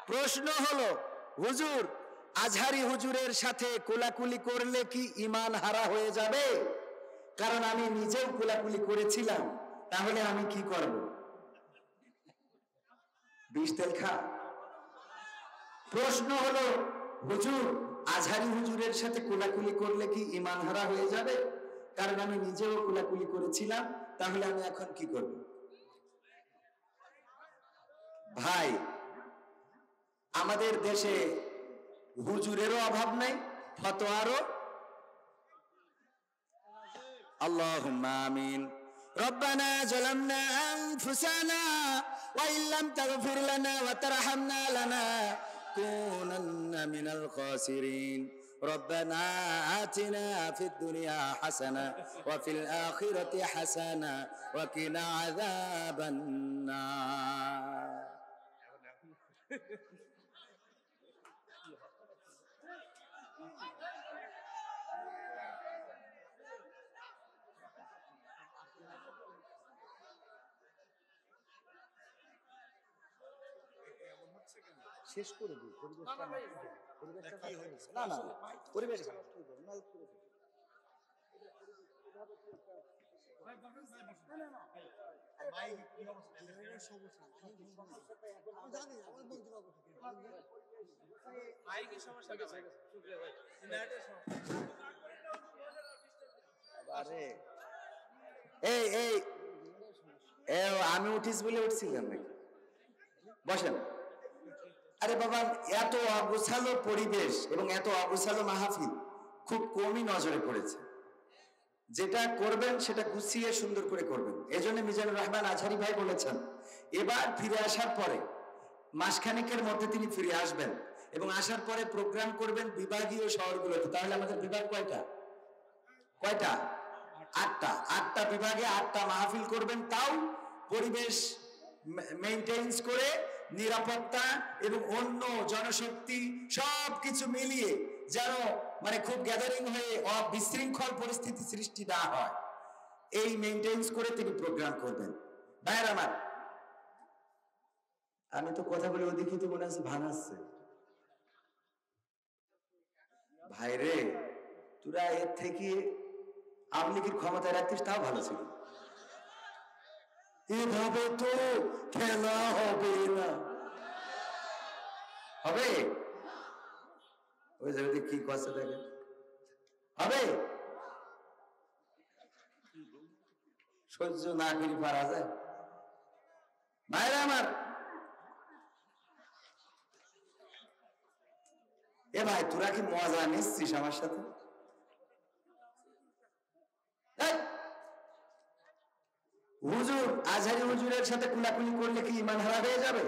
প্রশ্ন হলো, হুজুর আজহারি হুজুরের সাথে কোলাকুলি করলে কি ঈমান হারা হয়ে যাবে? কারণ আমি নিজেও কোলাকুলি করেছিলাম, তাহলে আমি কি করব? বিষ তেল খা। প্রশ্ন হলো, হুজুর আজহারি হুজুরের সাথে কোলাকুলি করলে কি ঈমান হারা হয়ে যাবে? কারণ আমি নিজেও কোলাকুলি করেছিলাম, তাহলে আমি এখন কি করব? ভাই আমাদের দেশে হুজুরেরও অভাব নাই, ফতোয়ারও। আল্লাহুম্মা আমিন। রব্বানা যালামনা আনফুসানা ওয়া ইল্লাম তাগফির লানা ওয়া তারহামনা লানাকুনান্না মিনাল খাসিরিন। রব্বানা আতিনা ফিদ দুনিয়া হাসানা ওয়া ফিল আখিরাতি হাসানা ওয়া কিনা আযাবান নার। শেষ করে দিই, পরিবেশটা না না পরিবেশ আমি উঠিস বলে উঠছিলাম নাকি? বসেন। আরে বাবা, এত অগোছালো পরিবেশ এবং এত অগোছালো মাহফিল খুব কমই নজরে পড়েছে। যেটা করবেন সেটা গুছিয়ে সুন্দর করে করবেন। এজন্য মিজানুর রহমান আজহারি ভাই বলেছেন, এবার ফিরে আসার পরে মাসখানেকের মধ্যে তিনি ফিরে আসবেন এবং আসার পরে প্রোগ্রাম করবেন বিভাগীয় শহরগুলোতে। তাহলে আমাদের বিভাগ কয়টা? কয়টা? 8টা। 8টা বিভাগে 8টা মাহফিল করবেন, তাও পরিবেশ মেইনটেইন করে, নিরাপত্তা এবং অন্য জনশক্তি সবকিছু মিলিয়ে যেন মানে খুব গ্যাদারিং হয়ে বিশৃঙ্খল পরিস্থিতি সৃষ্টি না হয়, এই মেইনটেইন করে তিনি প্রোগ্রাম করবেন। ভাইয়ের আমার, আমি তো কথা বলে ওদিকে তো মনে হচ্ছে ভাঙাচ্ছে। ভাইরে, তোরা এর থেকে আওয়ামী লীগের ক্ষমতায় রাখতিস, তাও ভালো ছিল। এভাবে তো খেলা হবে না। হবে? ওই জায়গাতে কি কথা দেখে হবে? সহ্য না করে পারা যায়? ভাইরা আমার, এ ভাই তোরা কি মজা নিচ্ছিস আমার সাথে? হুজুর আজহারি হুজুরের সাথে কুলাকুলি করলে কি ঈমান হারা হয়ে যাবে?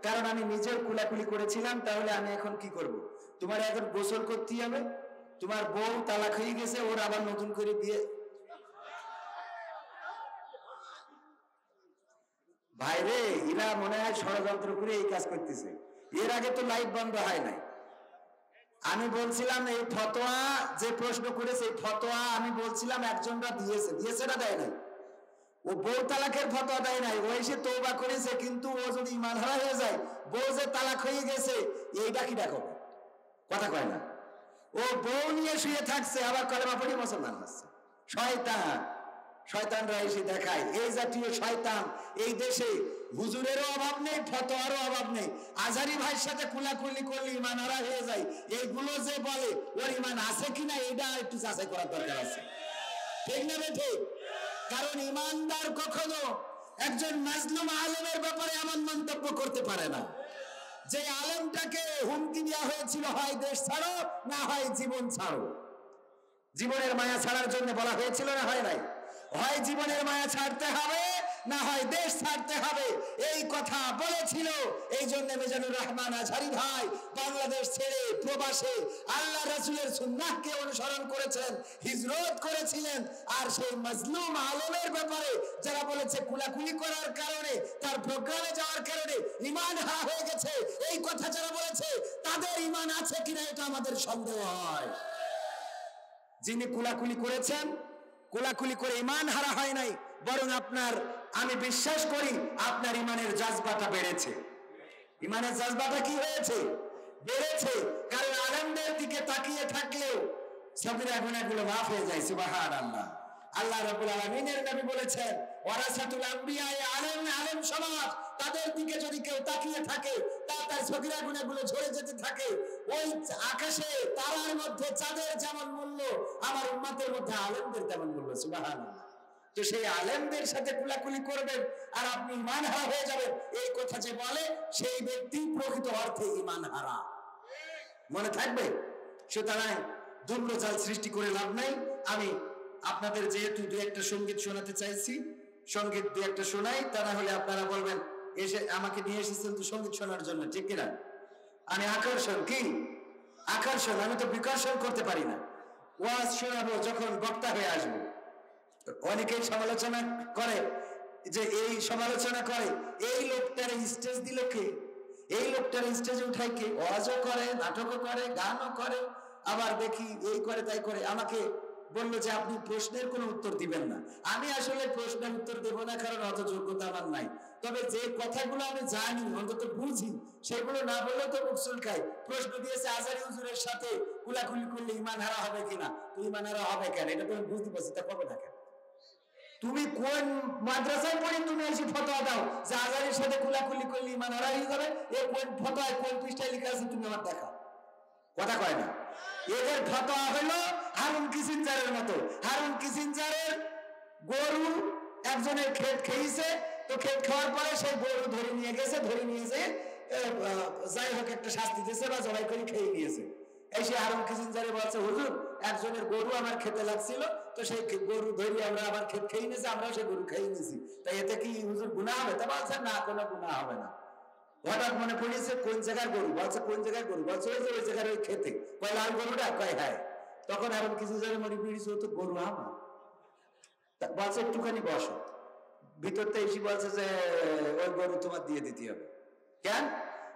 কারণ আমি নিজেও কুলাকুলি করেছিলাম, তাহলে আমি এখন কি করব? তোমার এখন গোসল করতে হবে, তোমার বউ তালাক হয়ে গেছে, ওর আবার নতুন করে বিয়ে। ভাইরে, এরা মনে হয় ষড়যন্ত্র করে এই কাজ করতেছে। এর আগে তো লাইট বন্ধ হয় নাই। আমি বলছিলাম এই ফতোয়া যে প্রশ্ন করেছে, এই ফতোয়া আমি বলছিলাম একজনরা দিয়েছে না দেয় নাই? ও বউ তালাকের ফতোয়া দেয় নাই, ও এসে তওবা করেছে, কিন্তু ও যদি ঈমান হারা হয়ে যায়, বউ যে তালাক হয়ে গেছে এইটা কি দেখো? কথা কয় না। ও বউ নিয়ে শুয়ে থাকছে, আবার কলেমা পড়ে মুসলমান হচ্ছে। শয়তান, শয়তানরা এসে দেখায়। এই জাতীয় শয়তান এই দেশে হুজুরেরও অভাব নেই, ফতোয়ারও অভাব নেই। আজহারি ভাইয়ের সাথে কুলাকুলি করলে ঈমান হারা হয়ে যায়, এইগুলো যে বলে ওর ঈমান আছে কিনা এটা একটু যাচাই করার দরকার আছে। ঠিক না রে? ঠিক। কারণ ঈমানদার কখনো একজন মাজলুম আলেমের ব্যাপারে এমন মন্তব্য করতে পারে না যে আলেমটাকে হুমকি দেওয়া হয়েছিল হয় দেশ ছাড়ো না হয় জীবন ছাড়ো। জীবনের মায়া ছাড়ার জন্য বলা হয়েছিল না হয় নাই? হয় জীবনের মায়া ছাড়তে হবে না হয় দেশ ছাড়তে হবে, এই কথা বলেছিল। এই জন্য মিজানুর রহমান আজহারী ভাই বাংলাদেশ ছেড়ে প্রবাসে আল্লাহ রাসূলের সুন্নাহকে অনুসরণ করেছেন, হিজরত করেছিলেন। আর সেই মাজলুম আলেমের ব্যাপারে যারা বলেছে কুলাকুলি করার কারণে, তার প্রোগ্রামে যাওয়ার কারণে ঈমান হারা হয়ে গেছে, এই কথা যারা বলেছে তাদের ঈমান আছে কিনা এটা আমাদের সন্দেহ হয়। যিনি কুলাকুলি করেছেন, কুলাকুলি করে ঈমান হারা হয় নাই, বরং আমি বিশ্বাস করি আপনার ঈমানের জাজবাটা বেড়েছে। ঈমানের জাজবাটা কি হয়েছে? বেড়েছে। কারণ আলেমদের দিকে তাকিয়ে থাকলেও সগীরা গুনাহগুলো মাফ হয়ে যায়। সুবহানাল্লাহ। আল্লাহ রাব্বুল আলামিনের নবী বলেছেন ওয়ারাসাতুল আম্বিয়া, আলেম সমাজ, তাদের দিকে যদি কেউ তাকিয়ে থাকে তার সগীরা গুনাহগুলো ঝরে যেতে থাকে। ওই আকাশে তারার মধ্যে চাঁদের যেমন মূল্য, আমার উম্মতের মধ্যে আলেমদের তেমন মূল্য। সুবহানাল্লাহ। তো সেই আলেমদের সাথে কুলাকুলি করবেন আর আপনি ঈমান হারা হয়ে যাবেন, এই কথা যে বলে সেই ব্যক্তি প্রকৃত অর্থে ঈমান হারা। মনে থাকবে। সুতরাং দুর্বলতাল সৃষ্টি করে লাভ নাই। আমি আপনাদের যেহেতু দু একটা সঙ্গীত শোনাতে চাইছি, সঙ্গীত দু একটা শোনাই, তা না হলে আপনারা বলবেন এসে আমাকে নিয়ে এসেছেন তো সঙ্গীত শোনার জন্য, ঠিক কিনা? আমি আকর্ষণ আমি তো বিকর্ষণ করতে পারি না। ওয়াজ শোনাবো যখন বক্তা হয়ে আসবো। অনেকেই সমালোচনা করে যে এই লোকটার স্টেজ দিল কে, এই লোকটার স্টেজে উঠাই কে? ওয়াজও করে, নাটকও করে, গানও করে, আবার দেখি এই করে তাই করে। আমাকে বললো যে আপনি প্রশ্নের কোনো উত্তর দিবেন না। আমি আসলে প্রশ্নের উত্তর দেবো না, কারণ অত যোগ্যতা আমার নাই। তবে যে কথাগুলো আমি জানি, অন্তত বুঝি, সেগুলো না বললে তো মুখ চুলকায়। প্রশ্ন দিয়েছে আজহারী হুজুরের সাথে কুলাকুলি করলে ঈমান হারা হবে কিনা। তো ঈমান হারা হবে কেন, এটা তুমি বুঝতে পারছি, তা কবে না কেন? তুমি কোন মাদ্রাসায় পড়ে তুমি এসে ফতোয়া দাও যে আজহারীর সাথে কুলাকুলি করলে ঈমান হারা হয়ে যাবে? এই কোন ফতোয়ায় কোন পৃষ্ঠায় লেখা আছে তুমি আমার দেখাও। কথা কয় না। এদের ফতোয়া হলো হারুন কিসিঞ্জারের মতো। হারুন কিসিঞ্জারের গরু একজনের ক্ষেত খেয়েছে, তো ক্ষেত খাওয়ার পরে সেই গরু ধরে নিয়ে গেছে, যাই হোক একটা শাস্তি দিয়েছে বা জবাই করে খেয়ে নিয়েছে। এই সে হারুন কিসিঞ্জারে বলছে হুজুর একজনের গরু আমার খেতে লাগছিল, তো সেই গরু ধরে আমরা আবার ক্ষেত খেয়ে নিয়েছি, আমরাও সেই গরু খেয়ে নিয়েছি, তাই এতে কি হুজুর গুনাহ হবে? তা বলছে না, কোনো গুনাহ হবে না। হঠাৎ মনে পড়েছে কোন জায়গার গরু, বলছে কোন জায়গার গরু? বলছে ওই যে ওই জায়গার ওই খেতে। কয় লাল গরুটা? কয় হ্যাঁ। তখন এখন কিছু জায়গায় মনে পড়েছে তো গরু আমার। বলছে একটুখানি বসো। ভিতরতে এসে বলছে যে ওই গরু তোমার দিয়ে দিতে হবে। কেন?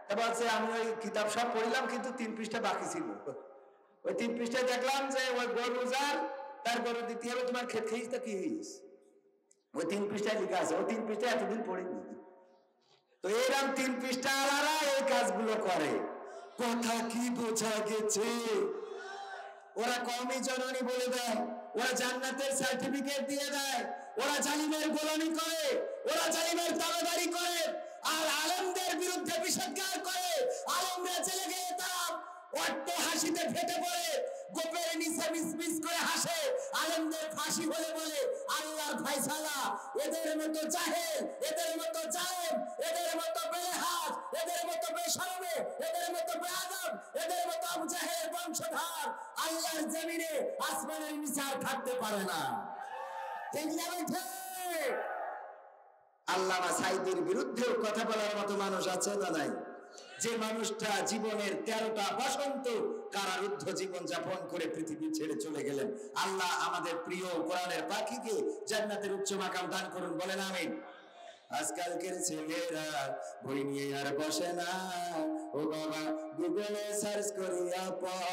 তা বলছে আমি ওই কিতাব সব পড়লাম, কিন্তু 3 পৃষ্ঠা বাকি ছিল। ওই 3 পৃষ্ঠায় দেখলাম যে ওই গরু যার তার গরু দিতে হবে, তোমার ক্ষেত খেয়েছ তা কি হয়েছে? ওই 3 পৃষ্ঠায় লেখা আছে। ওই 3 পৃষ্ঠায় এতদিন পড়িনি। তো এরকম 3 পৃষ্ঠা আলারা এই কাজগুলো করে। কথা কি বোঝা গেছে? ওরা কওমি জননী বলে দেয়, ওরা জান্নাতের সার্টিফিকেট দিয়ে দেয়, ওরা জালিমের গোলামি করে, ওরা জালিমের দাবিদারি করে, আর আলেমদের বিরুদ্ধে বিষোদ্গার করে। আলেমরা জেলে গিয়ে তারা অট্ট হাসিতে ফেটে পড়ে, গোপের নিচে মিসমিস করে হাসে। আলেমদের ফাঁসি হলে বলে আল্লাহর ফয়সালা। এদের মতো জাহেল, এদের মতো জালেম, এদের মতো বেলেহাজ, এদের মতো বেশরমে, এদের মতো বেয়াদব, এদের মতো আবু জাহেলের বংশধর আল্লাহর জমিনে আসমানের নিচে আর থাকতে পারে না। ঠিক না ঠিক? আল্লামা সাঈদীর বিরুদ্ধেও কথা বলার মতো মানুষ আছে না নাই? যে মানুষটা জীবনের 13টা বসন্ত কারারুদ্ধ জীবন যাপন করে পৃথিবী ছেড়ে চলে গেলেন। আল্লাহ আমাদের প্রিয় কোরআনের পাখিকে জান্নাতের উচ্চ মাকাম দান করুন, বলেন আমিন। আজকালকের ছেলেরা বই নিয়ে আর বসে না, ও বাবা গুগলে সার্চ করিয়া পড়ে।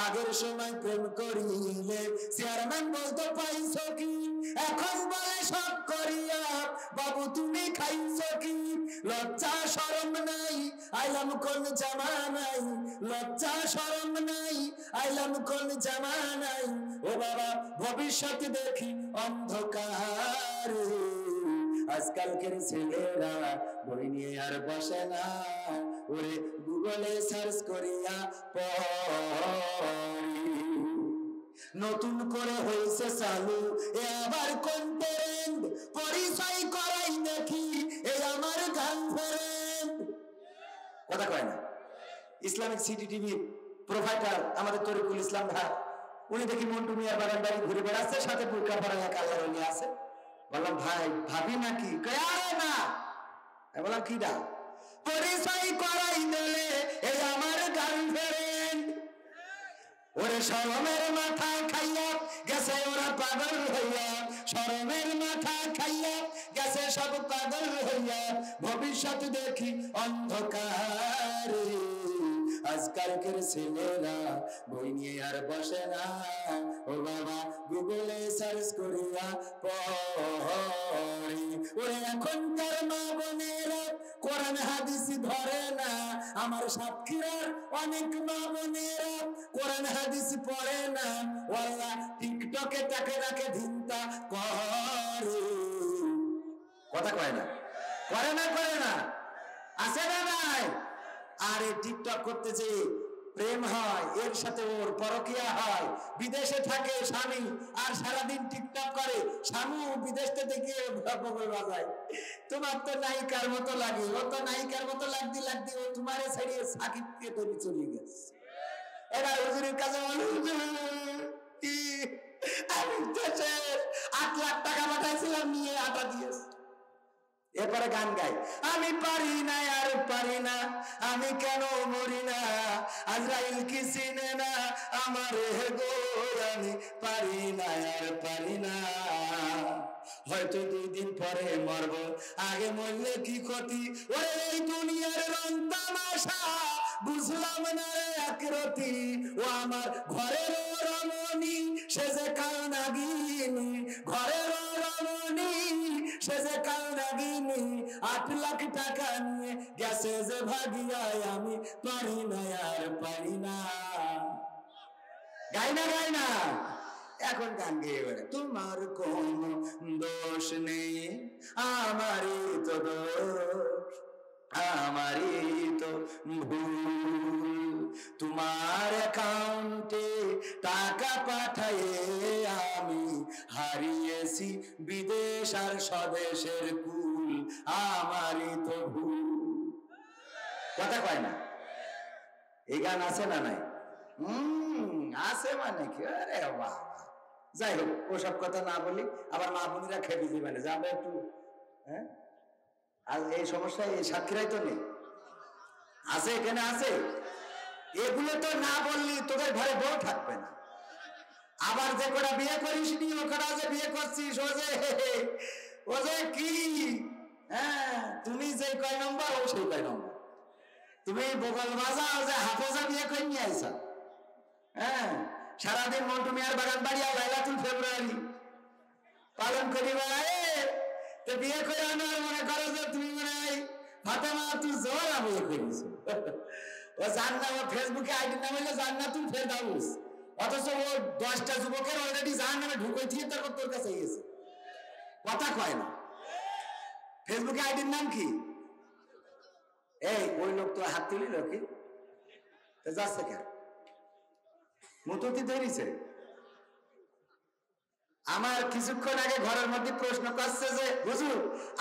আগের সময় প্রেম করিলে চেয়ারম্যান বলতো পাইছো কি, এখন বলে সব করিয়া বাবু তুমি খাইছো কি। লজ্জা শরম নাই, আইলাম কোন জামানাই, লজ্জা শরম নাই, আইলাম কোন জামানাই। ও বাবা ভবিষ্যৎ দেখি অন্ধকার। আজকালকের ছেলেরা বই নিয়ে আর বসে না, ওরে গুগলে সার্চ করিয়া পড়ে। নতুন করে হয়েছে চালু এ আবার কোন ট্রেন, গার্লফ্রেন্ড, পরিচয় করাই দেখি এই আমার গার্লফ্রেন্ড। কথা কয় না? ইসলামিক সিটি টিভির প্রোভাইডার আমাদের তরিকুল ইসলাম ভাই, উনি দেখি মন্টু মিয়ার বাগান বাড়ি ঘুরে বেড়াচ্ছে, সাথে বুরকা পরা এক আল্লাহর ওলি আছে। বললাম ভাই ভাবি নাকি? কয় আরে না। আমি বললাম কিডা? পরিচয় করাই দিলে এই আমার গার্লফ্রেন্ড। ওরে শরমের মাথা খাইয়া গেছে ওরা পাগল হইয়া, শরমের মাথা খাইয়া গেছে সব পাগল হইয়া, ভবিষ্যৎ দেখি অন্ধকার। আজকালকের ছেলেরা বই নিয়ে আর বসে না, ও বাবা গুগলে সার্চ করিয়া পড়ে। ওরে এখনকার মা বোনেরা কোরআন হাদিস ধরে না, আমার সাতক্ষীরার অনেক মা বোনেরা কোরআন হাদিস পড়ে না, ওয়াল্লাহ টিকটকে টাকে রাখে ধিনতা করে। কথা কয় না? করে না? করে না? আছে না নাই? আরে টিকটক করতেছে, প্রেম হয়, এর সাথে ওর পরকিয়া হয়, বিদেশে থাকে স্বামী আর সারাদিন টিকটক করে, স্বামী বিদেশ থেকে গিয়ে বগল বাজায়। তোমার তো নায়িকার মতো লাগে, ও তো নায়িকার মতো লাগতে লাগতে ও তোমারে ছাড়িয়ে সাকিবকে ধরে চলে গেছে। এবার হুজুরের কাছে বলে, আমি দেশের 8 লাখ টাকা পাঠাইছিলাম, নিয়ে আটা দিয়েছে। এরপরে গান গাই, আমি পারি না আর পারি না, আমি কেন মরি না, আজরাইল কি চিনে না আমার গো, আমি পারি না আর পারি না। হয়তো 2 দিন পরে মরবো, আগে মরলে কি ক্ষতি, ওরে এই দুনিয়ার রং তামাশা বুঝলাম না রে একরতি। ও আমার ঘরের রমণী সে যে কাল নাগিনী, ঘরের রমণী সে যে কাল নাগিনী, 8 লাখ টাকা নিয়ে গেছে যে ভাগিয়ায়, আমি পারি না আর পারি না। গাই না? গাই না? এখন গান গেয়ে বেড়ে, তোমার কোন দোষ নেই, আমারই তো দোষ, আমারই তো ভুল। তোমার অ্যাকাউন্টে টাকা পাঠায়ে আমি হারিয়েছি বিদেশ আর স্বদেশের কুল, আমারই তো ভুল। কথা কয় না? এই গান আছে না নাই? আছে মানে কি? আরে বাবা, যাই হোক, ওসব কথা না বলি, আবার মা বোনেরা খেপে দিবে না যে আমরা একটু, হ্যাঁ আর এই সমস্যা এই সাক্ষীরাই তো নেই, আছে এখানে আছে। এগুলো তো না বললি তোদের ঘরে বউ থাকবে না। আবার যে কটা বিয়ে করিস নি, ও কটা যে বিয়ে করছিস, ও যে কি, হ্যাঁ তুমি যে কয় নম্বর ও সেই কয় নম্বর। তুমি বগল বাজা ও যে হাফেজা বিয়ে করে নিয়ে আইসা, হ্যাঁ সারাদিন মন্টু মিয়ার বাগান বাড়ি আর লাইলাতুল ফেব্রুয়ারি পালন করি বেড়ায়, তো বিয়ে করে আনার মনে করো যে তুমি মনে হয় ফাতেমা তুই জোরা বিয়ে করিস। ও জান্নাত, ও ফেসবুকে আইডি নাম হইলো জান্নাতুল ফেরদাউস, অথচ ও 10টা যুবকের অলরেডি জাহান্নামে ঢুকাই দিয়ে তারপর তোর কাছে গেছে। কথা কয় না? ফেসবুকে আইডির নাম কি? এই ওই লোক তো হাত তুলিল কি যাচ্ছে কেন? মুততি ধরিছে। আমার কিছুক্ষণ আগে ঘরের মধ্যে প্রশ্ন করছে যে হুজুর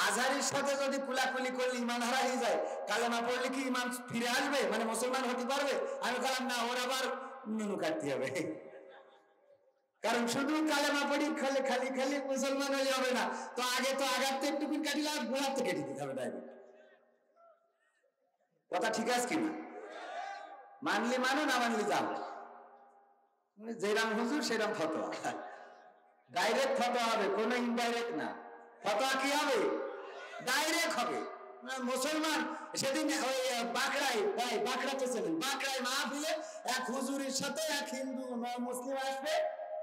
আজহারের সাথে যদি কুলাকুলি করলে ইমান হারাই যায়, কালেমা পড়লে কি ইমান ফিরে আসবে, মানে মুসলমান হতে পারবে? আমি বললাম না, ওর আবার নুনু কাটতে হবে, কারণ শুধু কালেমা পড়ি খালি খালি খালি মুসলমান হয়ে যাবে না, তো আগে তো আগাতে একটুকুন কাটিলে আর গোড়াতে কেটে দিতে হবে ডাইরেক্ট। কথা ঠিক আছে কিনা? মানলি মানো, না মানলি যাও, যেরাম হুজুর সেরাম ফতোয়া, ডাইরেক্ট ফতোয়া হবে, কোনো ইনডাইরেক্ট না। ফতোয়া কি হবে? ডাইরেক্ট হবে। মুসলমান সেদিন ওই বাঁকড়ায়, ভাই বাঁকড়াতে ছিলেন, বাঁকড়ায় মাহফিলে এক হুজুরের সাথে এক হিন্দু মুসলিম আসবে,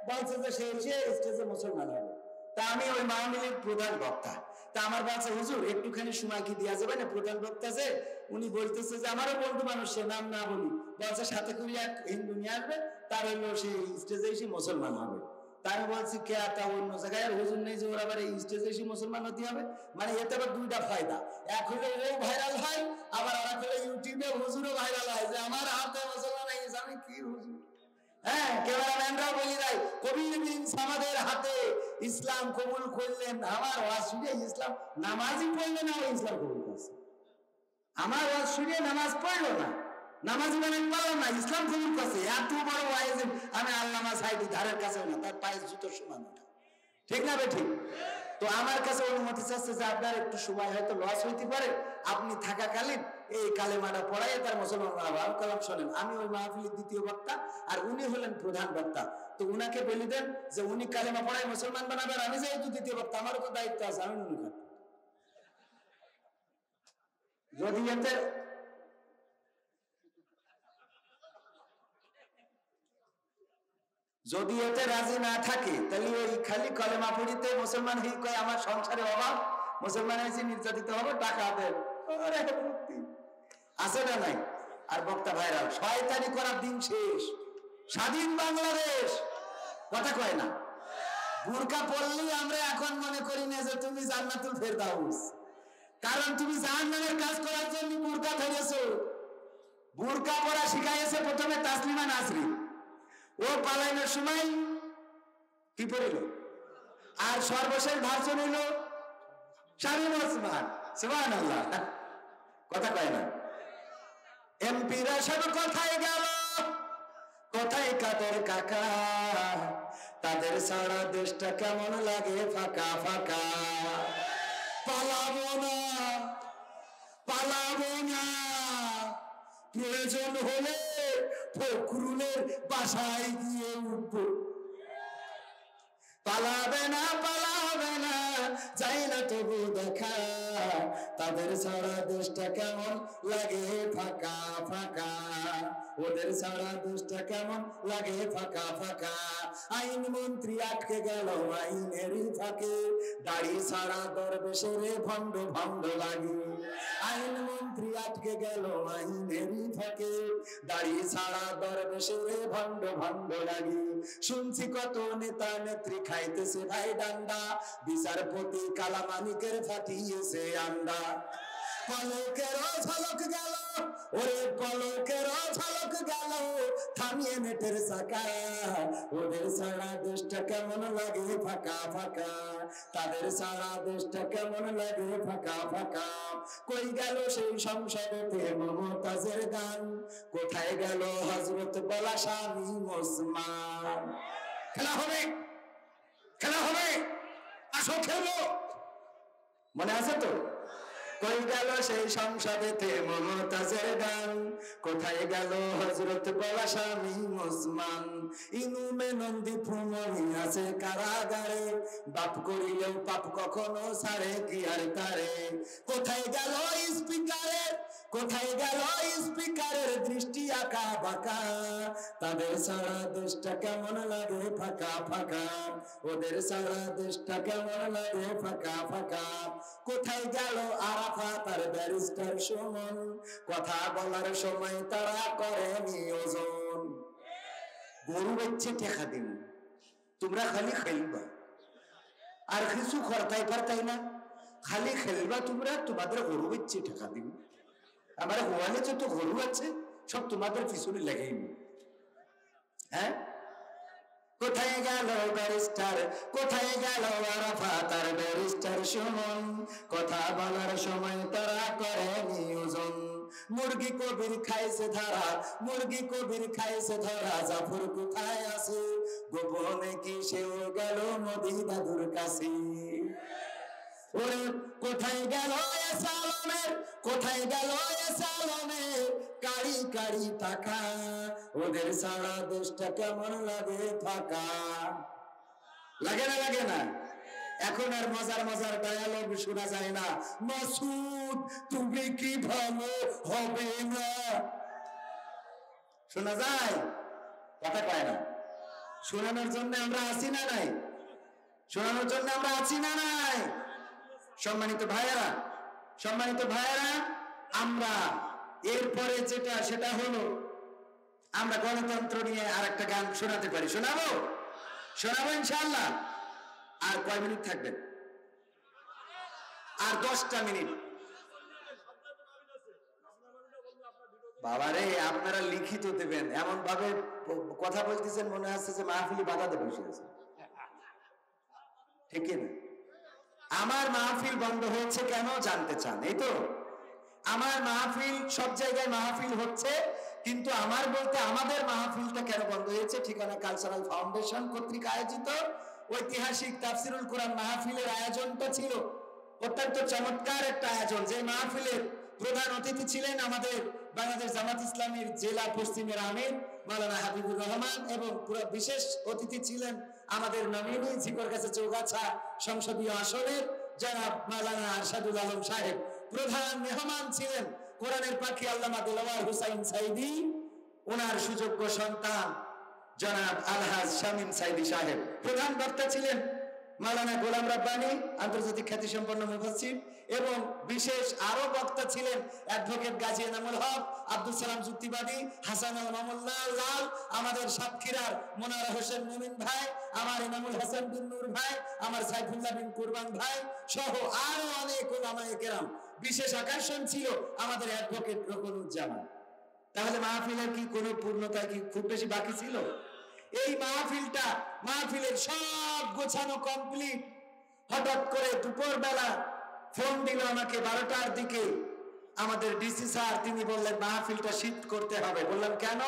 বলছে যে সে এসে স্টেজে মুসলমান হবে। তা আমি ওই মাহফিলের প্রধান বক্তা, তা আমার বলছে হুজুর একটুখানি সময় কি দেওয়া যাবে না, প্রধান বক্তা যে উনি বলতেছে যে আমারও বন্ধু মানুষ, সে নাম না বলি, বলছে সাথে করে এক হিন্দু নিয়ে আসবে, তার হইলো সেই স্টেজে এসে মুসলমান হবে। তাই আমি বলছি কে তা অন্য জায়গায় আর হুজুর নেই যে ওরা আবার এই স্টেজে এসে মুসলমান হতে হবে, মানে এতে আবার 2টা ফায়দা, এক হলে ও ভাইরাল হয়, আবার আর এক হলে ইউটিউবে হুজুরও ভাইরাল হয় যে আমার হাতে মুসলমান হয়ে গেছে। আমি কি হুজুর হ্যাঁ, ক্যামেরাম্যানরাও বলি নাই কবির বিন সামাদের হাতে ইসলাম কবুল করলেন। আমার ওয়াজ শুনে ইসলাম নামাজই পড়লেন না, ইসলাম কবুল করছে। আমার ওয়াজ শুনে নামাজ পড়লো না, নামাজ মানে পারলাম না, ইসলাম কবুল করছে। এত বড় ওয়াইজ আমি আল্লামা সাইদি ধারের কাছেও না, তার পায়ের জুতো সমান ওঠা, ঠিক না ঠিক? তো আমার কাছে অনুমতি চাচ্ছে যে আপনার একটু সময় হয়তো লস হইতে পারে, আপনি থাকাকালীন এই কালেমাটা পড়াই তার মুসলমান বানাবো। কালাম শোনেন, আমি ওই মাহফিলের দ্বিতীয় বক্তা আর উনি হলেন প্রধান বক্তা। তো উনাকে বলে দেন যে উনি কালেমা পড়াই মুসলমান বানাবেন, আমি যেহেতু দ্বিতীয় বক্তা আমারও তো দায়িত্ব আছে, আমি উনি খান। যদি এতে যদি এতে রাজি না থাকে তাহলে ওই খালি কলেমা পড়িতে মুসলমান হই কয় আমার সংসারে অভাব, মুসলমান হয়েছে নির্যাতিত হবে, টাকা দেন, আছে না নাই? আর বক্তা ভাইরাল, শয়তানি করার দিন শেষ, স্বাধীন বাংলাদেশ, কথা কয় না? বুরকা পড়লেই আমরা এখন মনে করি না যে তুমি জান্নাতুল ফেরদাউস, কারণ তুমি জাহান্নামের কাজ করার জন্য বুরকা ধরেছো। বুরকা পড়া শিখাইছে প্রথমে তাসলিমা নাসরিন, ও পালাইনের সময় কি পড়িল, আর সর্বশেষ ভার্সন হইল শামীম ওসমান, সুবহানাল্লাহ, কথা কয় না? এমপিরা সব কোথায় গেল, কোথায় কাদের কাকা, তাদের সারা দেশটা কেমন লাগে ফাঁকা ফাঁকা। পালাবো না, পালাবো না, প্রয়োজন হলে ফখরুলের বাসায় গিয়ে উঠবো। পালাবে না, পালাবে না, চাই না তবু দেখা, তাদের সারা দেশটা কেমন লাগে ফাঁকা ফাঁকা, ওদের সারা দেশটা কেমন লাগে ফাঁকা ফাঁকা। আইন মন্ত্রী আটকে গেল আইনেরই ফাঁকে, দাড়ি সারা দরবেশের ভণ্ড ভণ্ড লাগে। আইন মন্ত্রী আটকে গেল আইনেরই ফাঁকে, দাড়ি সারা দরবেশের ভণ্ড ভণ্ড লাগে। শুনছি কত নেতা নেত্রী খাইতেছে ভাই ডান্ডা, বিচারপতি কালামানিকের ফাটিয়েছে আন্ডা। পলকেরও ঝলক গেল, ওরে পলকেরও ঝলক গেল, থামিয়ে নেটের চাকা, ওদের সারা দেশটা কেমন লাগে ফাঁকা ফাঁকা, তাদের সারা দেশটা কেমন লাগে ফাঁকা ফাঁকা। কই গেল সেই সংসদেতে মমতাজের গান, কোথায় গেল হযরত বলা শামীম ওসমান। খেলা হবে, খেলা হবে, আসো খেলো, মনে আছে তো? কই গেল সেই সংসদেতে মমতাজের গান, কোথায় গেল হযরত বলা শামীম ওসমান। ইনুমে নন্দী ফুমনি আছে কারাগারে, বাপ করিলেও পাপ কখনো ছাড়ে কি আর তারে। কোথায় গেল স্পিকারের, কোথায় গেল স্পিকারের দৃষ্টি আঁকা বাঁকা, তাদের সারা দেশটা কেমন লাগে ফাঁকা ফাঁকা, ওদের সারা দেশটা কেমন লাগে ফাঁকা ফাঁকা। কোথায় গেল আরাফাত আর ব্যারিস্টার সুমন, কথা বলার সময় তারা করে নিয়োজন। গরু বাচ্চা টেকা দিন, তোমরা খালি খেলবা আর কিছু খরতাই পারতাই না, খালি খেলবা তোমরা, তোমাদের গরু বাচ্চা টেকা দিন। আমার গোয়ালে যত গরু আছে সব তোমাদের পিছনে লেগেই। হ্যাঁ, কোথায় গেল ব্যারিস্টার, কোথায় গেল আরাফাত আর ব্যারিস্টার সুমন, কথা বলার সময় তারা করে নিয়োজন। মুরগি কবির খাইছে ধরা, মুরগি কবির খাইছে ধরা, জাফর কোথায় আছে, গোপনে কি সেও গেল মোদি দাদুর কাছে। ওরে কোথায় গেল সালমের, কোথায় গেল সালমের কারি কারি টাকা, ওদের সারা দেশটা কেমন লাগে ফাঁকা। লাগে না, লাগে না? এখন আর মজার মজার ডায়ালগ শোনা যায় না, মাসুদ তুমি কি ভালো হবে না, শোনা যায়? কথা কয় না। শোনানোর জন্য আমরা আছি না নাই? শোনানোর জন্য আমরা আছি না নাই? সম্মানিত ভাইয়েরা, সম্মানিত ভাইয়েরা, আমরা এরপরে যেটা সেটা হলো আমরা গণতন্ত্র নিয়ে আর একটা গান শোনাতে পারি। শোনাবো? শোনাবো ইনশাআল্লাহ। আর কয় মিনিট থাকবেন? আর 10টা মিনিট। বাবারে, আপনারা লিখিত দেবেন, এমন ভাবে কথা বলতেছেন মনে হচ্ছে যে মাহফিলে বাধাতে বসে আছে। ঠিক না? আমার মাহফিল বন্ধ হয়েছে কেন জানতে চান? এই তো আমার মাহফিল, সব জায়গায় মাহফিল হচ্ছে, কিন্তু আমার বলতে আমাদের মাহফিলটা কেন বন্ধ হয়েছে? ঠিকানা কালচারাল ফাউন্ডেশন কর্তৃক আয়োজিত ঐতিহাসিক তাফসিরুল কোরআন মাহফিলের আয়োজনটা ছিল অত্যন্ত চমৎকার একটা আয়োজন। যে মাহফিলের প্রধান অতিথি ছিলেন আমাদের বাংলাদেশ জামাত ইসলামীর জেলা পশ্চিমের আমির মাওলানা হাবিবুর রহমান, এবং পুরো বিশেষ অতিথি ছিলেন আমাদের নমিনি ঝিকরগাছা চৌগাছা সংসদীয় আসনের জনাব মাওলানা আরশাদুল আলম সাহেব। প্রধান মেহমান ছিলেন কোরআনের পাখি আল্লামা দিলওয়ার হুসাইন সাইদি, ওনার সুযোগ্য সন্তান জনাব আলহাজ শামীম সাইদি সাহেব। প্রধান বক্তা ছিলেন মাওলানা গোলাম রাব্বানী, আন্তর্জাতিক খ্যাতিসম্পন্ন মুফাসসির, এবং বিশেষ আরো বক্তা ছিলেন অ্যাডভোকেট গাজী এনামুল হক, আব্দুল সালাম যুক্তিবাদী, হাসান আল মামুল্লাহ লাল, আমাদের সাতক্ষীরার মোনারা হোসেন মুমিন ভাই, আমার এনামুল হাসান বিন নূর ভাই, আমার সাইফুল্লাহ বিন কুরবান ভাই সহ আরো অনেক উলামায়ে কেরাম। বিশেষ আকর্ষণ ছিল আমাদের অ্যাডভোকেট রকনুজ্জামান। তাহলে মাহফিলের কি কোনো পূর্ণতা কি খুব বেশি বাকি ছিল? এই মাহফিলের সব গোছানো কমপ্লিট। হঠাৎ করে দুপুর বেলা ফোন দিল আমাকে 12টার দিকে আমাদের ডিসি স্যার, তিনি বললেন মাহফিলটা শিফট করতে হবে। বললাম কেন?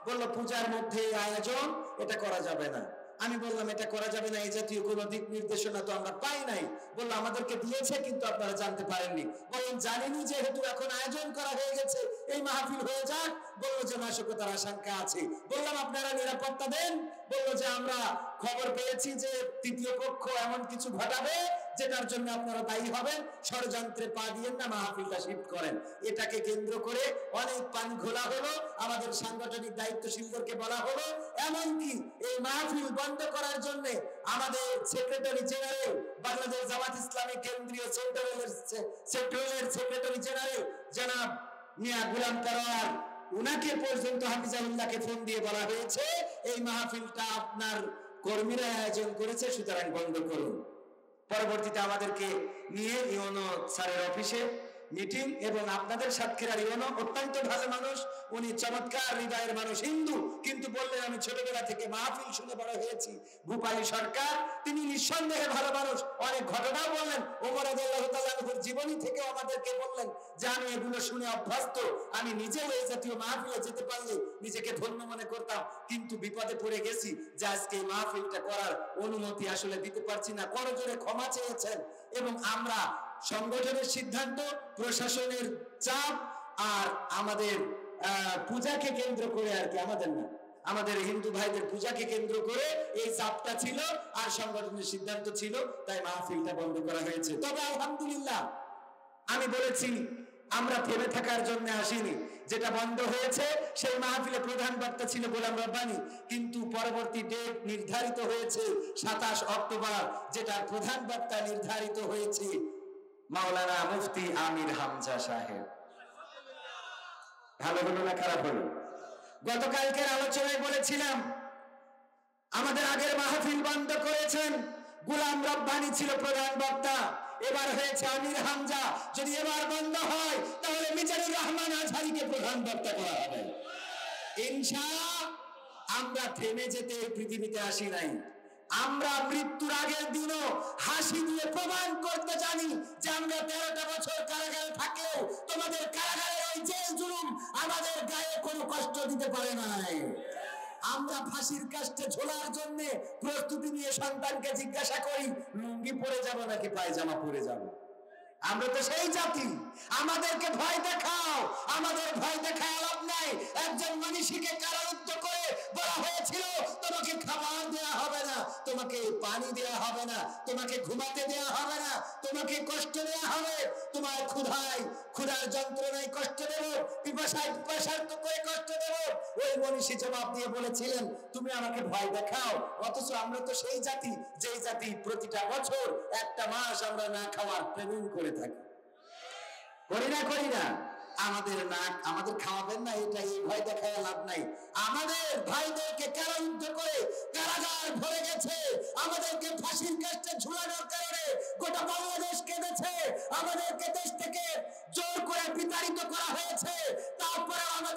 বলল পূজার মধ্যে আয়োজন, এটা করা যাবে না। আমি বললাম এটা করা যাবে না, এই জাতীয় কোনো দিক নির্দেশনা তো আমরা পাই নাই। বললো আমাদেরকে দিয়েছে কিন্তু আপনারা জানতে পারেননি। বললাম জানিনি, যেহেতু এখন আয়োজন করা হয়ে গেছে এই মাহফিল হয়ে যাক। বললো যে নাশকতার আশঙ্কা আছে। বললাম আপনারা নিরাপত্তা দেন। বললো যে আমরা খবর পেয়েছি যে তৃতীয় পক্ষ এমন কিছু ঘটাবে যেটার জন্য আপনারা দায়ী হবেন, ষড়যন্ত্রে পা দিয়েন না, মাহফিলটা শিফট করেন। এটাকে কেন্দ্র করে অনেক পানি ঘোলা হলো, আমাদের সাংগঠনিক দায়িত্বশীলদেরকে বলা হলো, এমনকি এই মাহফিল বন্ধ করার জন্য আমাদের সেক্রেটারি জেনারেল, বাংলাদেশ জামাত ইসলামী কেন্দ্রীয় সেক্টরের সেক্রেটারি জেনারেল জনাব মিয়া গোলাম কারওয়ার, উনাকে পর্যন্ত হাফিজাউল্লাহকে ফোন দিয়ে বলা হয়েছে এই মাহফিলটা আপনার কর্মীরা আয়োজন করেছে, সুতরাং বন্ধ করুন। পরবর্তীতে আমাদেরকে নিয়ে ইউনো স্যারের অফিসে মিটিং, এবং আপনাদের সাতক্ষীরার ইউনো অত্যন্ত ভালো মানুষ, উনি চমৎকার হৃদয়ের মানুষ, হিন্দু, কিন্তু বললেন আমি ছোটবেলা থেকে মাহফিল শুনে বড় হয়েছি। ভূপালী সরকার, তিনি নিঃসন্দেহে ভালো মানুষ, অনেক ঘটনাও বললেন। ওমর রাদিয়াল্লাহু তাআলা আনহুর জীবনী থেকে আমাদেরকে বললেন যে আমি এগুলো শুনে অভ্যস্ত, আমি নিজেও এই জাতীয় মাহফিলে যেতে পারলে নিজেকে ধন্য মনে করতাম, কিন্তু বিপদে পড়ে গেছি যে আজকে এই মাহফিলটা করার অনুমতি আসলে দিতে পারছি না। করজোরে ক্ষমা চেয়েছেন, এবং আমরা সংগঠনের সিদ্ধান্ত, প্রশাসনের চাপ, আর আমাদের পূজাকে কেন্দ্র করে আর কি, আমাদের না, আমাদের হিন্দু ভাইদের পূজাকে কেন্দ্র করে এই চাপটা ছিল, আর সংগঠনের সিদ্ধান্ত ছিল, তাই মাহফিলটা বন্ধ করা হয়েছে। তবে আলহামদুলিল্লাহ, আমি বলেছি আমরা থেমে থাকার জন্য আসিনি। যেটা বন্ধ হয়েছে সেই মাহফিলে প্রধান বক্তা ছিল গোলাম রাব্বানী, কিন্তু পরবর্তী ডেট নির্ধারিত হয়েছে 27 অক্টোবর, যেটা প্রধান বক্তা নির্ধারিত হয়েছে মাওলানা মুফতি আমির হামজা সাহেব। ভালো হলো না খারাপ হলো? গতকালকের আলোচনায় বলেছিলাম আমাদের আগের মাহফিল বন্ধ করেছেন গোলাম রাব্বানী, ছিল প্রধান বক্তা, এবার হয়েছে আমির হামজা। যদি এবার বন্ধ হয় তাহলে মিজানুর রহমান আজহারীকে প্রধান বক্তা করা হবে ইনশাআল্লাহ। আমরা থেমে যেতে পৃথিবীতে আসি নাই, আমরা মৃত্যুর আগের দিনও হাসি দিয়ে প্রমাণ করতে জানি যে আমরা 13টা বছর কারাগারে থাকলেও তোমাদের কারাগারের ওই জেল জুলুম আমাদের গায়ে কোনো কষ্ট দিতে পারে নাই। আমরা ফাঁসির কাস্টে ঝোলার জন্য প্রস্তুতি নিয়ে সন্তানকে জিজ্ঞাসা করি লুঙ্গি পরে যাব নাকি পায়জামা পরে যাব। আমরা তো সেই জাতি, আমাদেরকে ভয় দেখাও, আমাদের ভয় দেখায় লাভ নাই। একজন মনীষীকে কারারুদ্ধ করে বলা হয়েছিল তোমাকে খাবার দেয়া হবে না, তোমাকে পানি দেয়া হবে না, তোমাকে ঘুমাতে দেয়া হবে না, তোমাকে কষ্ট দেয়া হবে, তোমার ক্ষুধার যন্ত্রণায় কষ্ট দেব, পিপাসার্ত করে কষ্ট দেব। ওই মনীষী জবাব দিয়ে বলেছিলেন তুমি আমাকে ভয় দেখাও। অথচ আমরা তো সেই জাতি, যেই জাতি প্রতিটা বছর একটা মাস আমরা না খাওয়ার ট্রেনিং করে থাকি, করি না? আমাদের খাওয়াবেন না, এটা এই ভয় দেখায় লাভ নাই। আমাদের ভাইদেরকে কারারুদ্ধ করে কারাগার ভরে গেছে, আমাদেরকে ফাঁসির কাস্টে ঝুলানোর কারণে গোটা বাংলাদেশ কেঁদেছে, আমাদেরকে দেশ থেকে জোর করে বিতাড়িত করা হয়েছে, তারপরে আমাদের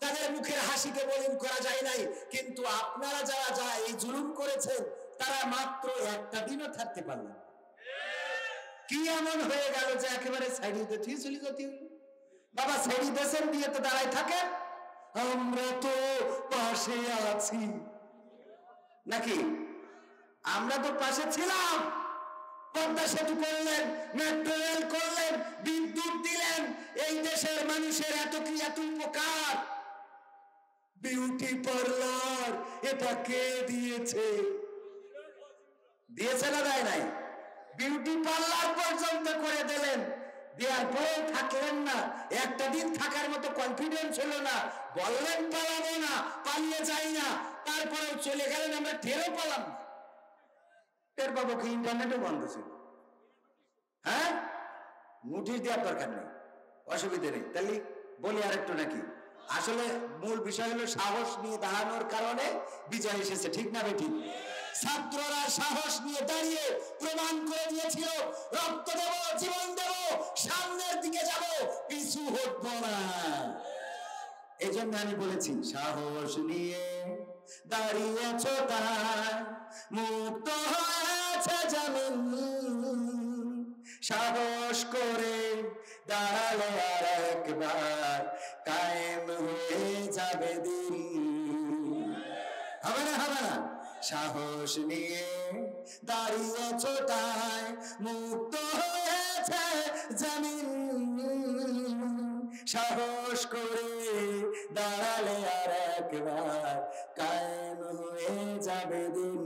তাদের মুখের হাসিকে মলিন করা যায় নাই, কিন্তু আপনারা যারা যা এই জুলুম করেছেন তারা মাত্র একটা দিনও থাকতে পারলেন। কি এমন হয়ে গেল যে একেবারে সাইড দিতে চলে যেতে বাবা? সাইড দেশের দিয়ে তো দাঁড়ায় থাকে, আমরা তো পাশে আছি নাকি? আমরা তো পাশে ছিলাম, পদ্মা সেতু করলেন, মেট্রো রেল করলেন, বিদ্যুৎ দিলেন, এই দেশের মানুষের এত কি এত উপকার। বিউটি পার্লার এটা কে দিয়েছে? দিয়েছে না দেয় নাই? বিউটি পার্লার পর্যন্ত করে দিলেন, দেওয়ার পরেও থাকলেন না, একটা দিন থাকার মতো কনফিডেন্স হলো না, বললেন পালাবো না, পালিয়ে যাই না, তারপরেও চলে গেলেন, আমরা টেরও পালাম না। টের পাবো কি? ইন্টারনেটও বন্ধ ছিল। হ্যাঁ, নোটিশ দেওয়ার দরকার নেই, অসুবিধা নেই। তাহলে বলি আর একটু নাকি, আসলে মূল বিষয় হলো সাহস নিয়ে দাঁড়ানোর কারণে বিজয় এসেছে, ঠিক না বেঠিক? ছাত্ররা সাহস নিয়ে দাঁড়িয়ে প্রমাণ করে দিয়েছিল, রক্ত দেব, জীবন দেব, সামনের দিকে যাব, পিছু হটবো না। এই জন্য আমি বলেছি, সাহস নিয়ে দাঁড়িয়েছো তাই মুক্ত হয়েছে জামিন, সাহস করে দাঁড়ালে আর একবার কায়েম হয়ে যাবে দিন। হবে না, হবে না? সাহস নিয়ে দাঁড়িয়েছো তাই মুক্ত হয়েছে জামিন, সাহস করে দাঁড়ালে আর একবার কায়েম হয়ে যাবে দিন।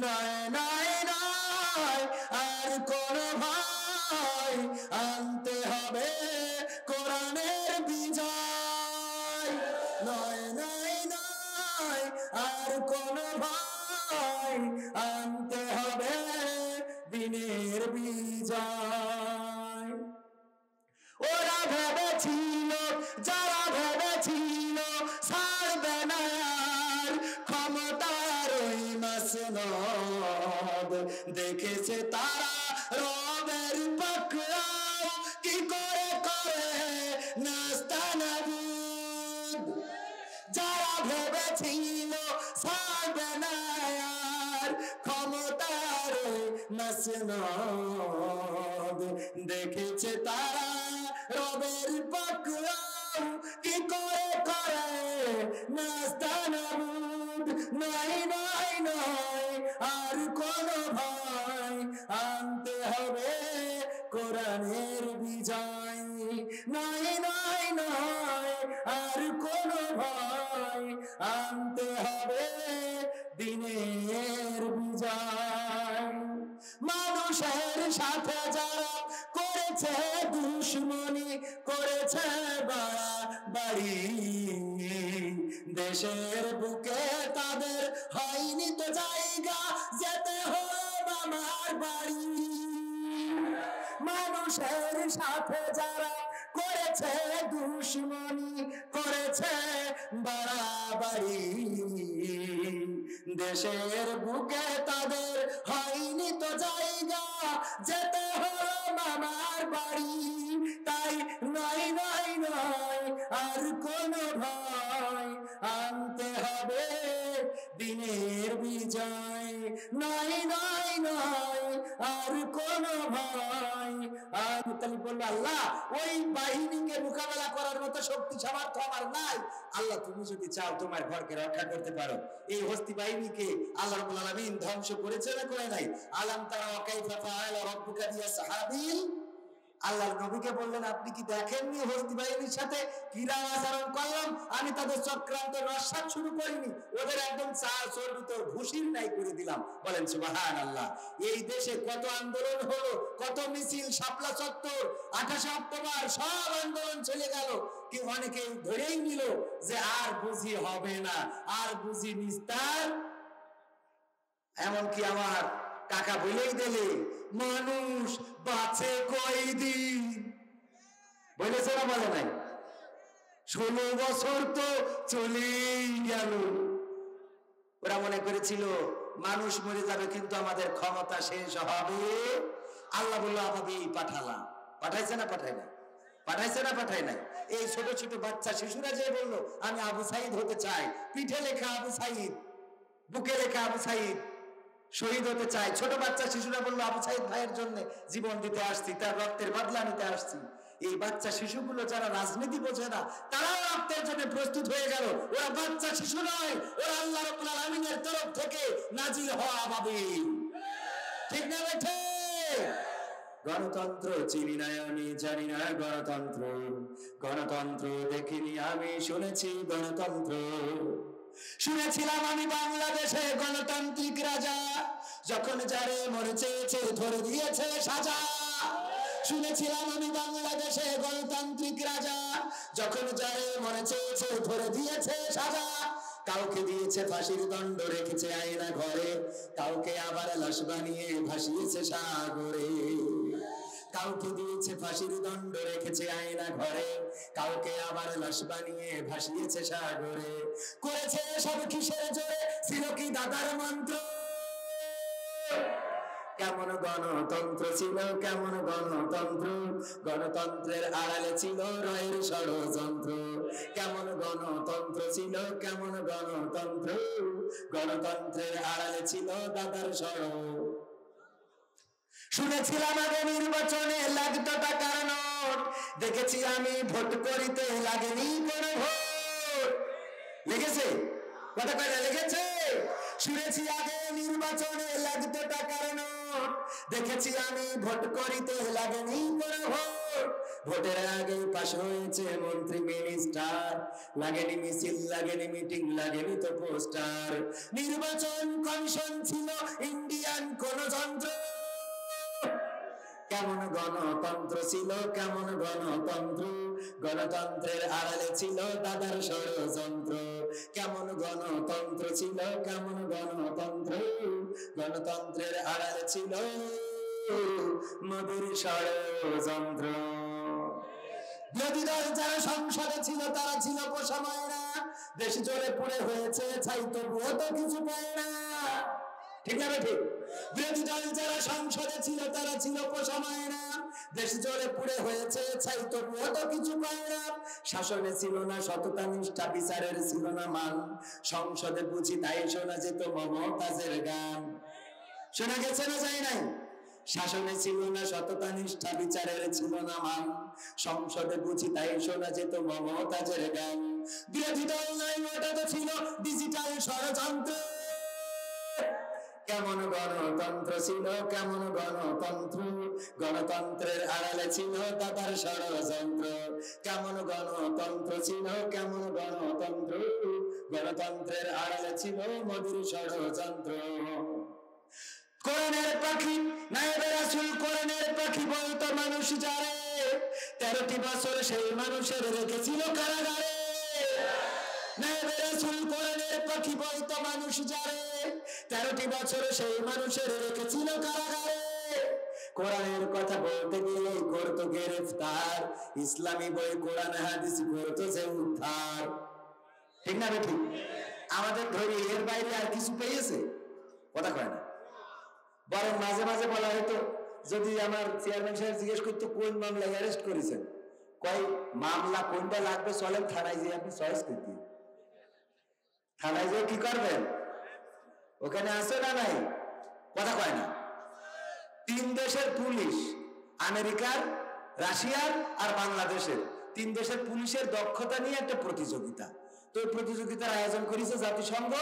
নয় নয় নয় আর কোন ভয়, আনতে হবে কোরআনের বিজয়। নয় নয় নয় আর কোন ভয়, আনতে হবে দিনের বিজয়। ওরা ভেবেছিল, যারা ভেবেছিল ছাড়বে না আর ক্ষমতার ওই মাসনদ, দেখেছে তারা রবের পাকড়াও কি করে করে নাস্তানাবুদ। যারা ভেবেছিল ছাড়বে না আর ক্ষমতার মাসনদ, দেখেছে তারা রবের পাকড়াও কি করে করে নাস্তানাবুদ। নাই নাই নয় আর কোন ভয়, আনতে হবে কোরআনের বিজয়। নাই নাই নয় আর কোন ভয়, আনতে হবে দিনের বিজয়। মানুষের সাথে যারা করেছে দুশ্মনী, করেছে বাড়াবাড়ি, দেশের বুকে তাদের হয়নি তো জায়গা, যেতে হবে আমার বাড়ি। মানুষের সাথে যারা করেছে দুশ্মনী, করেছে বাড়াবাড়ি, দেশের বুকে তাদের হয়নি তো জায়গা, যেতে হবে আমার বাড়ি। তাই নয় নয় নয় আর কোন ভয়, আনতে হবে দিনের বিজয়। নয় নয় নয় আর কোন ভয়। আমি তাহলে বলবো, আল্লাহ ওই বাহিনীকে মোকাবেলা করার মতো শক্তি সামর্থ্য আমার নাই। আল্লাহ তুমি যদি চাও তোমার ঘরকে রক্ষা করতে পারো। এই হস্তি বাহিনীকে আল্লাহ রাব্বুল আলামিন ধ্বংস করেছে না করে নাই? আলাম তারা কাইফা ফাআলা রাব্বুকা বিআসহাবিল, আল্লাহর নবীকে বললেন, আপনি কি দেখেননি হস্তি বাহিনীর সাথে কিরাম আচরণ করলাম? আমি তাদের চক্রান্ত নস্যাৎ শুরু করিনি, ওদের একদম চর্বিত ভুসির নাই করে দিলাম। বলেন সুবহানাল্লাহ। এই দেশে কত আন্দোলন হলো, কত মিছিল, শাপলা চত্বর, 28 অক্টোবর, সব আন্দোলন চলে গেল, কি অনেকে ধরেই নিল যে আর বুঝি হবে না, আর বুঝি নিস্তার। এমনকি আমার কাকা বলেই দিলে, মানুষ বাঁচে কয়দিন, বলেছে না বলে নাই? 16 বছর তো চলেই গেল। ওরা মনে করেছিল মানুষ মরে যাবে কিন্তু আমাদের ক্ষমতা শেষ হবে। আল্লাহ বলল, আমি পাঠালাম। পাঠাইছে না পাঠাই নাই? পাঠাইছে না পাঠাই নাই? এই ছোট ছোট বাচ্চা শিশুরা যে বললো আমি আবু সাইদ হতে চাই, পিঠে লেখা আবু সাইদ, বুকে লেখা আবু সাইদ, শহীদ হতে চাই। ছোট বাচ্চা শিশুরা বললো আবু সাইদ ভাইয়ের জন্য জীবন দিতে আসছি, তার রক্তের বদলা নিতে আসছি। এই বাচ্চা শিশুগুলো যারা রাজনীতি বোঝে না, তারাও রক্তের জন্য প্রস্তুত হয়ে গেল। ওরা বাচ্চা শিশু নয়, ওরা আল্লাহ রাব্বুল আলামিনের তরফ থেকে নাজিল হওয়া আবাবিল। ঠিক না বেঠে? গণতন্ত্র চিনি না আমি, জানি না গণতন্ত্র, গণতন্ত্র দেখিনি আমি, শুনেছি গণতন্ত্র। শুনেছিলাম আমি বাংলাদেশে গণতান্ত্রিক রাজা, যখন যারে মরে চেয়েছে ধরে দিয়েছে সাজা। শুনেছিলাম আমি বাংলাদেশে গণতান্ত্রিক রাজা, যখন যারে মরে চেয়েছে ধরে দিয়েছে সাজা। কাউকে দিয়েছে ফাঁসির দণ্ড, রেখেছে আয়না ঘরে, কাউকে আবার লাশ বানিয়ে ভাসিয়েছে সাগরে। কাউকে দিয়েছে ফাঁসির দণ্ড, রেখেছে আয়না ঘরে, কাউকে আবার লাশ বানিয়ে ভাসিয়েছে সাগরে। করেছে সব কিসের জোরে, ছিল কি দাদার মন্ত্র? কেমন গণতন্ত্র ছিল, কেমন গণতন্ত্র, গণতন্ত্রের আড়ালে ছিল রয়ের ষড়যন্ত্র। কেমন গণতন্ত্র ছিল, কেমন গণতন্ত্র, গণতন্ত্রের আড়ালে ছিল দাদার ষড়যন্ত্র। শুনেছিলাম আগে নির্বাচনে লাগতো টাকার নোট, দেখেছি আমি ভোট করিতে লাগেনি কোনো ভোট। লেগেছে কথা কয়টা লেগেছে? শুনেছি আগে নির্বাচনে লাগতো টাকার নোট, দেখেছি আমি ভোট করিতে লাগেনি কোনো ভোট। ভোটের আগে পাশ হয়েছে মন্ত্রী মিনিস্টার, লাগেনি মিছিল, লাগেনি মিটিং, লাগেনি তো পোস্টার। নির্বাচন কমিশন ছিল ইন্ডিয়ান কোন যন্ত্র। কেমন গণতন্ত্র ছিল, কেমন গণতন্ত্র, গণতন্ত্রের আড়ালে ছিল দাদার ষড়যন্ত্র। কেমন গণতন্ত্র ছিল, কেমন গণতন্ত্র, গণতন্ত্রের আড়ালে ছিল মোদির ষড়যন্ত্র। বিরোধী দল যারা সংসদে ছিল তারা ছিল পোষা ময়না, দেশ জোরে পুড়ে হয়েছে ছাই, তবুও তো কিছু পায় না। ঠিক না ঠিক? বিরোধী দল যারা সংসদে ছিল তারা ছিল পোষা ময়না, দেশ জোরে পুড়ে হয়েছে ছাই, তবুও তো কিছু পায় না। শাসনে ছিল না সততা নিষ্ঠা, বিচারের ছিল না মান, সংসদে বুঝি তাই শোনা যেত মমতাজের গান। শোনা গেছে না যায় নাই? শাসনে ছিল না সততা নিষ্ঠা, বিচারের ছিল না মান, সংসদে বুঝি তাই শোনা যেত মমতাজের গান। বিরোধী দল নয়, ওটা তো ছিল ডিজিটাল ষড়যন্ত্র। কেমন গণতন্ত্র ছিল, কেমন গণতন্ত্র, গণতন্ত্রের আড়ালে ছিল দাদার ষড়যন্ত্র। কেমন গণতন্ত্র ছিল, কেমন গণতন্ত্র, গণতন্ত্রের আড়ালে ছিল মোদির ষড়যন্ত্র। কোরআনের পাখি নায়েবে রাসূল, কোরআনের পাখি বলতো মানুষ যারে, 13টি বছর সেই মানুষের রেখেছিল কারাগারে। নায়েবে রাসূল কোরআনের পাখি বলতো মানুষ যারে, 13টি বছর সেই মানুষের রেখেছিল কারাগারে। কোরআনের কথা বলতে গেলে করতো গ্রেফতার, ইসলামী বই কোরআন হাদিস করতো যে উদ্ধার। ঠিক না ঠিক? আমাদের ধরি এর বাইরে আর কিছু পেয়েছে? কথা কয় না। বরং মাঝে মাঝে বলা হয়তো, যদি আমার চেয়ারম্যান সাহেব জিজ্ঞেস করতো কোন মামলায় অ্যারেস্ট করেছেন, কয় মামলা কোনটা লাগবে চলেন থানায় যেয়ে আপনি চয়েস করে দিন। থানায় যেয়ে কি করবেন? ওখানে আছে না নাই? কথা কয় না। 3 দেশের পুলিশ, আমেরিকার, রাশিয়ার আর বাংলাদেশের 3 দেশের পুলিশের দক্ষতা নিয়ে একটা প্রতিযোগিতা। তো প্রতিযোগিতার আয়োজন করেছে জাতিসংঘ,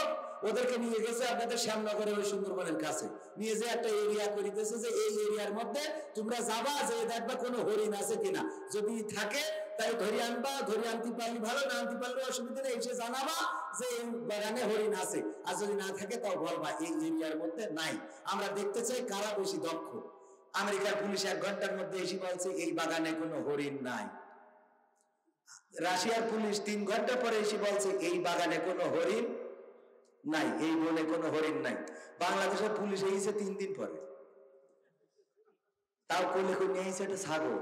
ওদেরকে নিয়ে গেছে আপনাদের শ্যামনগরের ওই সুন্দরবনের কাছে, নিয়ে যে একটা এরিয়া করিতেছে যে এই এরিয়ার মধ্যে তোমরা যাবা, যে দেখবা কোনো হরিণ আছে কিনা, যদি থাকে তাই ধরে আনবা, ধরে আনতে পারলে ভালো, না আনতে পারলে অসুবিধা নেই, এসে জানাবা যে এই বাগানে হরিণ আছে, আর যদি না থাকে তাও বলবা এই এরিয়ার মধ্যে নাই। আমরা দেখতে চাই কারা বেশি দক্ষ। আমেরিকার পুলিশ 1 ঘন্টার মধ্যে এসে বলছে এই বাগানে কোনো হরিণ নাই। রাশিয়ার পুলিশ 3 ঘন্টা পরে এসে বলছে এই বাগানে কোনো হরিণ নাই, এই বনে কোনো হরিণ নাই। বাংলাদেশের পুলিশ এসেছে 3 দিন পরে, তাও কোলে করে নিয়ে এসেছে একটা ছাগল।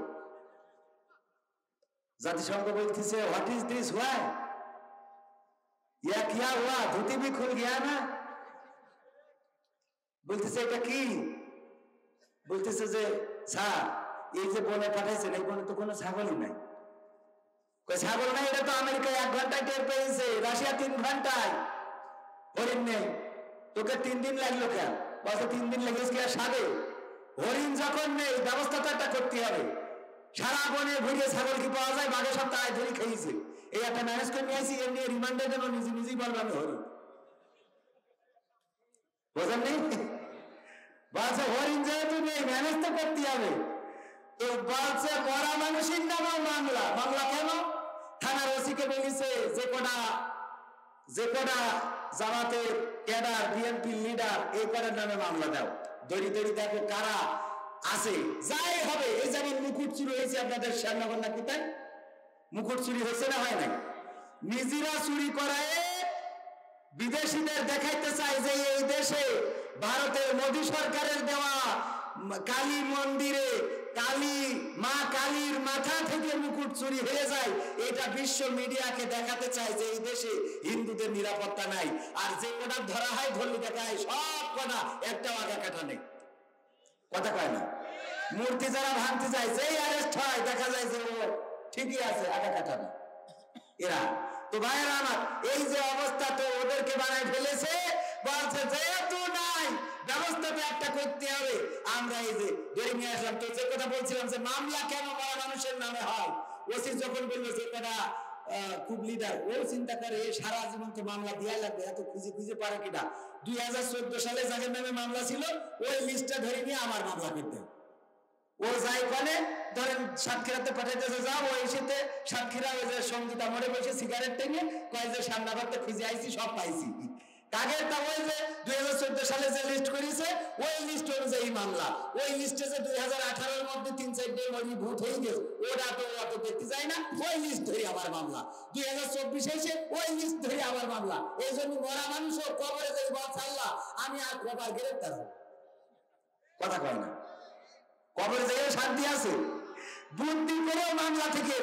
জাতিসংঘ বলতেছে হোয়াট ইজ দিস, হোয়াই ইয়া কিয়া হুয়া, ধুতি ভি খুল গিয়া না। বলতেছে এটা কি? বলতেছে যে স্যার এই যে বনে পাঠাইছেন এই বনে তো কোনো ছাগলই নাই। ছাগল নাই, এটা তো আমেরিকায় 1 ঘন্টায় টের পেয়েছে, রাশিয়া 3 ঘন্টায়। হরিণ নেই, তোকে 3 দিন লাগলো কেন? বলছে 3 দিন লেগেছে কি আর সাবে? হরিণ যখন নেই, ব্যবস্থা তো একটা করতে হবে। সারা বনে ঘুরে ছাগল কি পাওয়া যায়? বাঘের সব তাই ধরে খেয়েছে। এই একটা ম্যানেজ করে নিয়ে আসি, এমনি রিমান্ডের জন্য নিজে নিজেই বলবে আমি হরিণ। বোঝেননি? বলছে হরিণ যেহেতু নেই, ম্যানেজ তো করতে হবে। তো বলছে মরা মানুষের নামে মামলা। মামলা কেন? থানার ওসিকে বলেছে যে কটা জামাতের ক্যাডার, বিএনপি লিডার, এই কটার নামে মামলা দাও। দড়ি দড়ি দেখো কারা আছে, যাই হবে। এই যেমন মুকুট চুরি হয়েছে আপনাদের শ্যামনগর না কোথায়, মুকুট চুরি হয়েছে না হয় নাই? নিজেরা চুরি করায় বিদেশিদের দেখাইতে চায় যে এই দেশে ভারতের মোদী সরকারের দেওয়া কালী মন্দিরে মা কালীর মাথা থেকে মুকুট চুরি হয়ে যায়। এটা বিশ্ব মিডিয়াকে দেখাতে চায় যে এই দেশে হিন্দুদের নিরাপত্তা নাই। আর যে কটা ধরা হয়, ধরলি দেখায় সব কটা একটাও আগা কাটা নেই। কথা কয় না? মূর্তি যারা ভাঙতে যায়, যেই অ্যারেস্ট হয় দেখা যায় যে ও ঠিকই আছে, আগা কাটা নেই। এরা তো ভাইয়েরা আমার, এই যে অবস্থা তো ওদেরকে বানায় ফেলেছে। বলছে যেহেতু নাই, ব্যবস্থা তো একটা করতে হবে। আমরা এই যে ধরে নিয়ে আসলাম। তো যে কথা বলছিলাম যে মামলা কেন মরা মানুষের নামে হয়, ওসি যখন বললো যে কটা খুব লিডার, ও চিন্তা করে সারা জীবন তো মামলা দেওয়া লাগবে, এত খুঁজে খুঁজে পারে কিনা। 2014 সালে যাদের নামে মামলা ছিল, ওই লিস্টটা ধরে নিয়ে আমার মামলা করতে। ও যাই বলে, ধরেন সাতক্ষীরাতে পাঠাইতেছে, যাও ওই সাথে সাতক্ষীরা ওই যে সঙ্গীতা মোড়ে বসে সিগারেট টেনে কয় যে সামনাবাদটা খুঁজে আইছি, সব পাইছি। কাগের তা ওই যে 2014 সালে যে লিস্ট করেছে, ওই লিস্ট অনুযায়ী মামলা। ওই লিস্টে যে 2018-এর মধ্যে 3-4 মরি ভূত হয়ে গেছে, ওটা তো অত দেখতে যায় না, ওই লিস্ট ধরে আমার মামলা। 2024 এসে ওই লিস্ট ধরে আমার মামলা। এই জন্য মরা মানুষও কবরে যাই, বলছে আল্লাহ আমি আর কবার গ্রেফতার হব। কথা কয় না? কবরে যাইও শান্তি আছে। বুদ্ধি করেও মামলা থেকে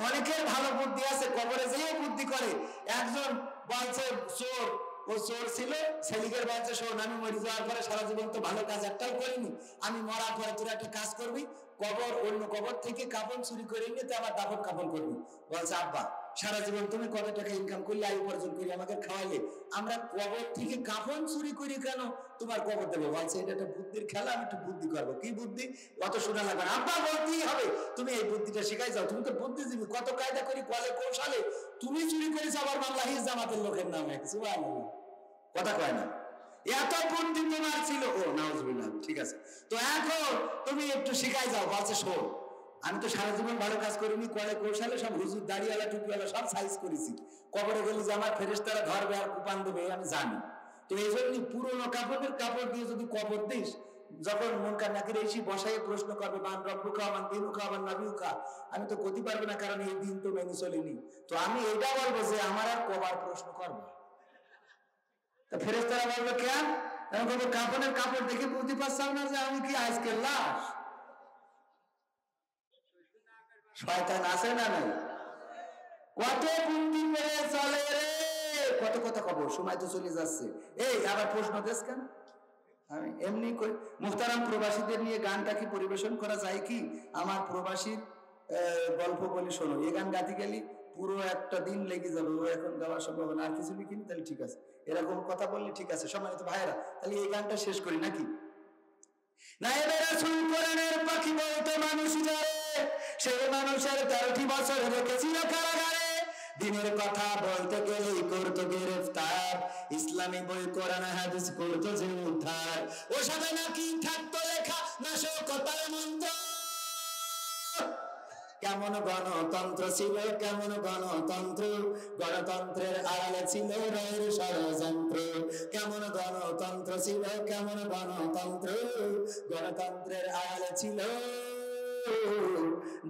অনেকের ভালো বুদ্ধি আছে, কবরে যেও বুদ্ধি করে। একজন বলছে চোর, ও চোর ছিল, সেলিগের বলছে শোন, আমি মরে যাওয়ার পরে সারা জীবন তো ভালো কাজ একটাও করিনি, আমি মরার পরে তোর একটা কাজ করবি, অন্য কবর থেকে কাপড় চুরি করে নিয়ে আমার দাফন কাপড় করবি। বলছে আব্বা সারা জীবন তুমি কত টাকা ইনকাম করলে, আয় উপার্জন করি আমাকে খাওয়াইলে, আমরা কবর থেকে কাপড় চুরি করি কেন তোমার কবর দেবো? বলছে এটা একটা বুদ্ধির খেলা, আমি একটু বুদ্ধি করবো। কি বুদ্ধি? অত শোনা লাগবে না, আব্বা বলতেই হবে, তুমি এই বুদ্ধিটা শেখাই যাও, তুমি তো বুদ্ধিজীবী, কত কায়দা করি কলে কৌশলে তুমি চুরি করেছো আবার মামলা হিজ জামাতের লোকের নামে। সুবহানাল্লাহ। কথা কয় না? এত বুদ্ধি তোমার ছিল। ও নাউজুবিল্লাহ, ঠিক আছে। তো এখন তুমি একটু শিখাই যাও। বলছে শোন, আমি তো সারা জীবন ভালো কাজ করিনি, কলে কৌশলে সব হুজুর দাড়িওয়ালা টুপিওয়ালা সব সাইজ করেছি। কবরে গেলে যে আমার ফেরেশতারা ধরবে আর কুপান দেবে আমি জানি। তো এই জন্য পুরোনো কাপড় দিয়ে যদি কবর দিস, যখন মনকার নাকির এসে বসাই প্রশ্ন করবে মান রব্বুকা মান দিনুকা মান নাবিয়ুকা, আমি তো গতি পারবে না, কারণ এই দিন তো মেনে চলিনি। তো আমি এটা বলবো যে আমার আর কবার প্রশ্ন করবো। তা ফেরেশতারা বলবে কেন? আমি বলবো কাপড়ের কাপড় দেখে বুঝতে পারছাম না যে আমি কি আজকে লাশ? শয়তান আছে না নাই? কত বুদ্ধি করে চলে রে, কত কথা কব, সময় তো চলে যাচ্ছে। এই আবার প্রশ্ন দেশ কেন? আমি এমনি কই, মুহতারাম প্রবাসীদের নিয়ে গানটা কি পরিবেশন করা যায় কি? আমার প্রবাসীর গল্প বলি শোনো। এই গান গাতে গেলি পুরো একটা দিন লেগে যাবে, ও এখন গাওয়া সম্ভব না। আর কিছু লিখিনি তাহলে ঠিক আছে, এরকম কথা বললে ঠিক আছে। সম্মানিত ভাইয়েরা, তাহলে এই গানটা শেষ করি নাকি? নায়েবে রাসূল কোরআনের পাখি বলতে মানুষ যারে, সেই মানুষের 13টি বছর রেখেছিল কারাগারে। দিনের কথা বলতে গেলেই করতো গ্রেফতার, ইসলামী বই কোরআন হাদিস করতো যে উদ্ধার। ও সাথে নাকি থাকতো লেখা নাশকতার মন্ত্র। কেমন গণতন্ত্র ছিল, কেমন গণতন্ত্র, গণতন্ত্রের আড়ালে ছিল রায়ের ষড়যন্ত্র। কেমন গণতন্ত্র ছিল, কেমন গণতন্ত্র, গণতন্ত্রের আড়ালে ছিল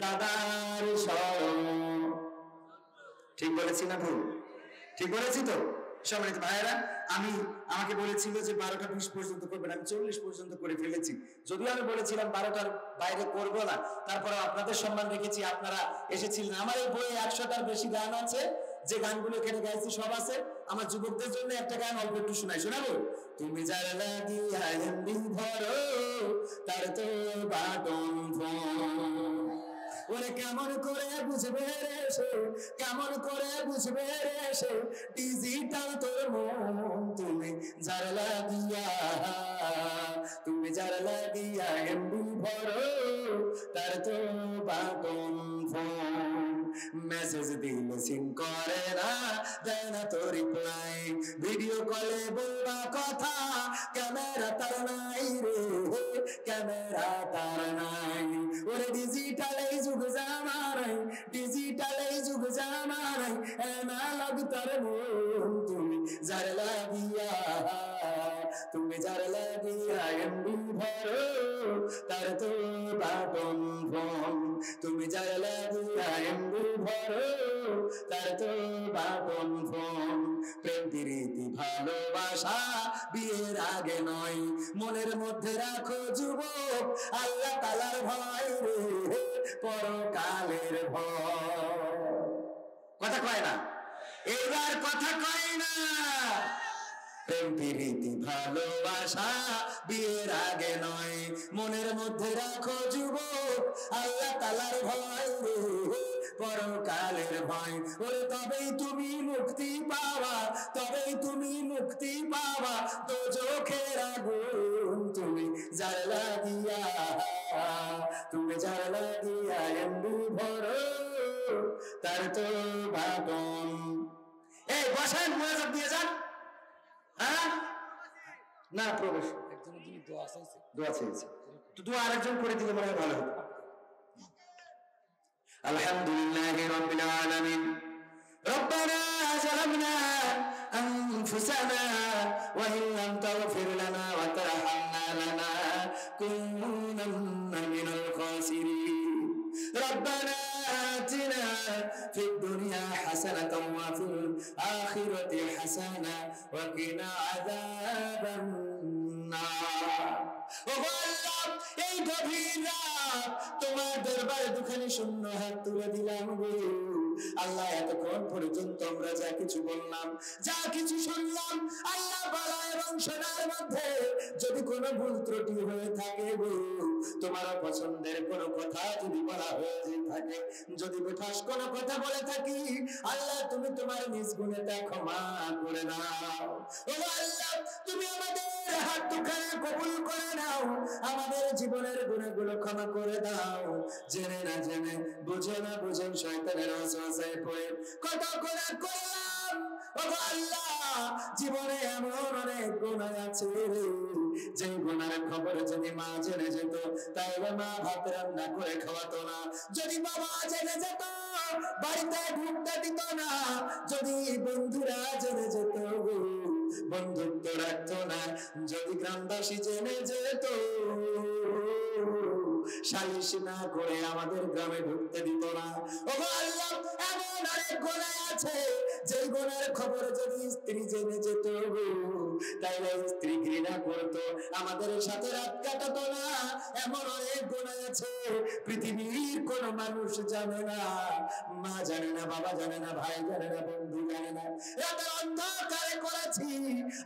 দাদার ষড়যন্ত্র। ঠিক বলেছি না ভুল? ঠিক বলেছি তো? সম্মানিত ভাইয়েরা, আমাকে বলেছিল যে 12টা 20 পর্যন্ত করবেন, আমি 40 পর্যন্ত করে ফেলেছি। যদিও আমি বলেছিলাম 12টার বাইরে করবো না, তারপরে আপনাদের সম্মান রেখেছি, আপনারা এসেছিলেন। আমার এই বইয়ে 100টার বেশি গান আছে, যে গানগুলো এখানে গাইছি সব আছে। আমার যুবকদের জন্য একটা গান অল্প একটু শোনাবো। তুমি যার লাগিয়া এমনি ধরো তার তো বাটন ওরে কেমন করে বুঝবে রে কেমন করে বুঝবে রে সে ডিজিটাল তোর মন তুমি যার লাগিয়া এমবি ভরো তার তো বাটন ফোন মেসেজ দিলে সিন করে না দেয় না তো রিপ্লাই ভিডিও কলে বলবা কথা ক্যামেরা তার নাই রে ক্যামেরা তার নাই ওরে ডিজিটাল এই যুগ জামানাই ডিজিটাল এই যুগ জামানাই এনালগ তার মন তুমি যার লাগিয়া এমবি ভরো তার তো বাটন ফোন তুমি যার লাগিয়া এমবি ভরো তার তো বাটন ফোন প্রেম প্রীতি ভালোবাসা বিয়ের আগে নয় মনের মধ্যে রাখো যুবক আল্লাহ তাআলার ভয় রে পরকালের ভয় কথা কয় না এবার কথা কয় না প্রেম প্রীতি ভালোবাসা বিয়ের আগে নয় মনের মধ্যে রাখো যুবক আল্লাহ তাআলার ভয় রে পরকালের ভয় ওরে তবেই তুমি মুক্তি পাওয়া দোজখের আগুন তুমি যার লাগিয়া এমবি ভরো তার তো বাটন এই বসেন মনোযোগ দিয়ে যান না প্রবেশ দোয়া চেয়েছে তো দোয়া আরেকজন করে দিলে মনে হয় ভালো হতো আলহামদুলিল্লাহি রাব্বিল আলামিন রব্বানা যালামনা আনফুসানা ওয়া ইন লাম তাগফির লানা ওয়া তারহামনা লানাকুনান্না মিনাল খাসিরিন রব্বানা আতিনা ফিদ দুনিয়া হাসানাতাও ওয়া ফিল আখিরাতি হাসানা ওয়া কিনা আযাবান নার ও আল্লাহ এই গভীর রাত তোমার দরবারে দুখানি শূন্য হাত তুলে দিলাম গো আল্লাহ এতক্ষণ পর্যন্ত আমরা যা কিছু বললাম যা কিছু শুনলাম আল্লাহ বলা এবং শোনার মধ্যে যদি কোনো ভুল ত্রুটি হয়ে থাকে গো তোমার পছন্দের কোনো কথা যদি বলা হয়ে থাকে যদি বেঠাস কোনো কথা বলে থাকি আল্লাহ তুমি তোমার নিজ গুণে তা ক্ষমা করে দাও ও আল্লাহ তুমি আমাদের হাত দুখানা কবুল করে নাও আমাদের জীবনের গুনাহগুলো ক্ষমা করে দাও জেনে না জেনে বুঝে না বুঝে শয়তানের ওয়াসওয়াসায় পড়ে কত গুনাহ করলাম ও আল্লাহ জীবনে এমন অনেক গুনাহ আছে যে গুনাহের খবর যদি মা জেনে যেত তাহলে মা ভাত রান্না করে খাওয়াতো না যদি বাবা জেনে যেত বাড়িতে ঢুকতে দিত না যদি বন্ধুরা জেনে যেত বন্ধুত্ব রাখতো না যদি গ্রামবাসী জেনে যেত সালিশ না করে আমাদের গ্রামে ঢুকতে দিত না ও আল্লাহ এমন অনেক গুনাহ আছে যে গুনাহের খবর যদি স্ত্রী জেনে যেত তাইলে স্ত্রী ঘৃণা করতো আমাদের সাথে রাত কাটাতো না এমন অনেক গুনাহ আছে পৃথিবীর কোন মানুষ জানে না মা জানে না বাবা জানে না ভাই জানে না বন্ধু জানে না রাতের অন্ধকারে করেছি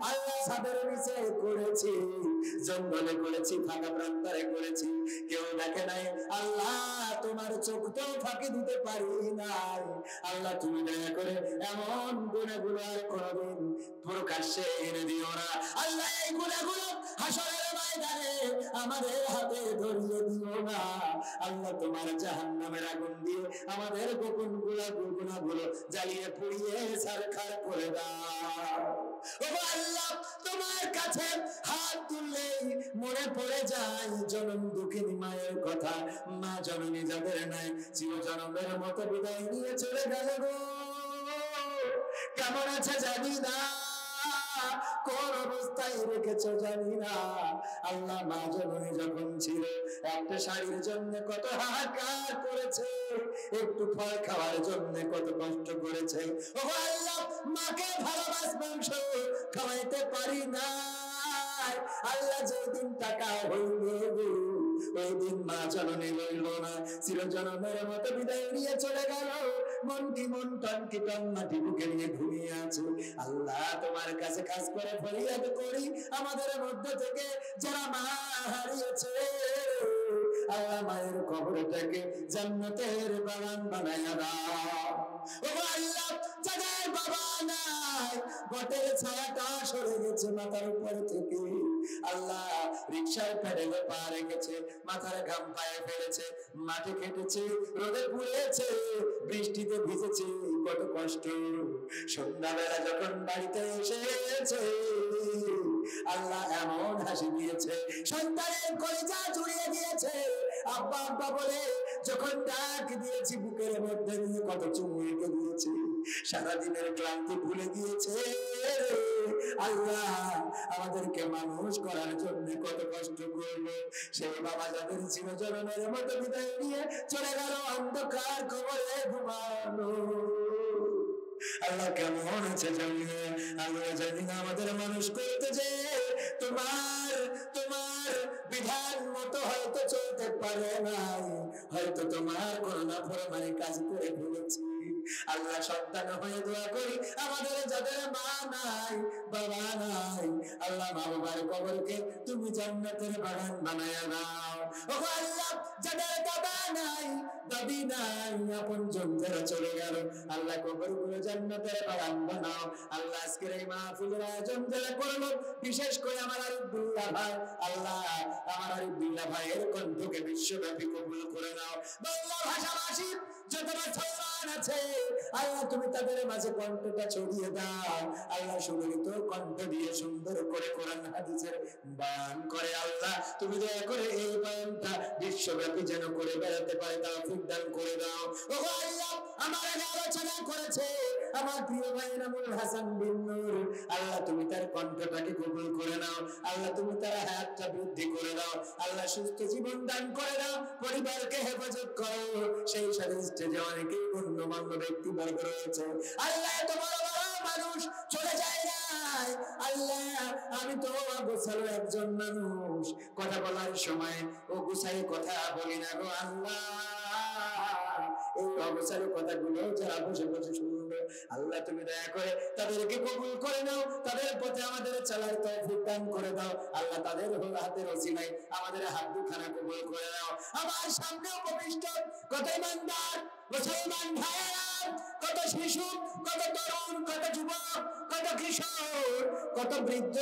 আল্লাহ ছাদের নিচে করেছি জঙ্গলে করেছি ফাঁকা প্রান্তরে করেছি কেউ দেখে নাই আল্লাহ তোমার চোখ তো ফাঁকি দিতে পারি নাই আল্লাহ তুমি দয়া করে এমন গুনাহগুলো আর কোনদিন প্রকাশ্যে এনে দিও না আল্লাহ এই গুনাহগুলো হাসরের ময়দানে আমাদের হাতে ধরিয়ে দিও না আল্লাহ তোমার জাহান্নামের আগুন দিয়ে আমাদের গোপন গুনাহগুলো জ্বালিয়ে পুড়িয়ে ছারখার করে দাও ও আল্লাহ তোমার কাছে হাত তুললেই মনে পড়ে যায় জনম দুঃখিনী মায়ের কথা মা জননী যাদের নাই চিরজনমের মতো বিদায় নিয়ে চলে গেল গো কেমন আছে জানি না কোন অবস্থায় রেখেছো জানি না আল্লাহ মা জননী যখন ছিল একটা শাড়ির জন্য কত হাহাকার করেছে একটু ফল খাওয়ার জন্য কত কষ্ট করেছে ও আল্লাহ মাকে ভালোবাসবেন খাওয়াইতে পারি না আল্লাহ যেদিন টাকা হইবে ওই দিন মা জননী রইল না চিরজনমের মতো বিদায় নিয়ে চলে গেল মনটি মন টনকি টন মাটি বুকে নিয়ে ঘুমিয়ে আছে আল্লাহ তোমার কাছে খাস করে ফরিয়াদ করি আমাদের মধ্যে থেকে যারা মা হারিয়েছে আল্লাহ মায়ের কবরটাকে জান্নাতের বাগান বানায়া দাও কটের ছায়াটা সরে গেছে মাথার উপর থেকে। আল্লাহ রিকশার প্যাডেলে পা রেখেছে, মাথার ঘাম পায়ে ফেলেছে, মাঠে খেটেছে, রোদে পুড়েছে, বৃষ্টিতে ভিজেছে, কত কষ্ট। সন্ধ্যাবেলা যখন বাড়িতে এসেছে আল্লাহ এমন হাসি দিয়েছে, সন্তানের কলিজা জুড়িয়ে দিয়েছে। আব্বা আব্বা বলে যখন ডাক দিয়েছি বুকের মধ্যে নিয়ে কত চুমু এঁকে দিয়েছে, সারাদিনের ক্লান্তি ভুলে গিয়েছে। আল্লাহ আমাদেরকে মানুষ করার জন্য কত কষ্ট করলো। সেই বাবা যাদের চিরজননের মতো বিদায় নিয়ে চলে গেল অন্ধকার কবরে ঘুমানো। আল্লাহ কেমন আছে জানি না, আমরা জানি না আমাদের মানুষ করতে যে তোমার বিধান মতো হয়তো চলতে পারে নাই, হয়তো তোমার কোনো নাফরমানি কাজ করে ফেলেছি। আল্লাহ সন্তান হয়ে দোয়া করি আমাদের যাদের মা নাই বাবা নাই, আল্লাহ মা বাবার কবরকে তুমি জান্নাতের বাগান বানায়া দাও। ও আল্লাহ যাদের দাদা নাই দাদি নাই আপনজন যারা চলে গেল আল্লাহ কবরগুলো জান্নাতের বাগান বানাও। আল্লাহ আজকের এই মাহফিলের আয়োজন যারা করলো, বিশেষ করে আমার আরিফুল্লাহ ভাই, আল্লাহ আমার আরিফুল্লাহ ভাইয়ের কণ্ঠকে বিশ্বব্যাপী কবুল করে নাও। বাংলা ভাষাভাষী যত মুসলমান আছে আল্লাহ তুমি তাদের মাঝে কণ্ঠটা ছড়িয়ে দাও। আল্লাহ সুন্দরিত কণ্ঠ দিয়ে সুন্দর করে কোরআন হাদিসের বয়ান করে আল্লাহ তুমি দয়া করে এই বয়ানটা বিশ্বব্যাপী যেন করে বেড়াতে পারে তৌফিক দান করে দাও। ও আল্লাহ আমার আলোচনা করেছে আমার প্রিয় ভাই নামুল হাসান বিন নূর, আল্লাহ তুমি তার কণ্ঠটাকে কবুল করে নাও। আল্লাহ তুমি তার হায়াতটা বৃদ্ধি করে দাও। আল্লাহ সুস্থ জীবন দান করে দাও, পরিবারকে হেফাজত করো। সেই সাথে স্টেজে অনেকেই গণ্যমান্য ব্যক্তিবর্গ রয়েছে আল্লাহ তোমার মানুষ চলে যায় নাই। আল্লাহ আমি তো গোছালো একজন মানুষ, কথা বলার সময় ও গুছাই কথা বলি না গো আল্লাহ। এই অবসর কথাগুলো যারা বসে বসে শুনবে আল্লাহ তুমি দয়া করে তাদেরকে কবুল করে নাও, তাদের পথে আমাদের চলার তৌফিক দান করে দাও। আল্লাহ তাদের হাতের ওসিলায় আমাদের হাত দুখানা কবুল করে নাও। আমার সামনে উপবিষ্ট কত ইমানদার মুসলমান ভাইয়েরা, কত শিশু, কত তরুণ, কত যুবক, কত কিশোর, কত বৃদ্ধ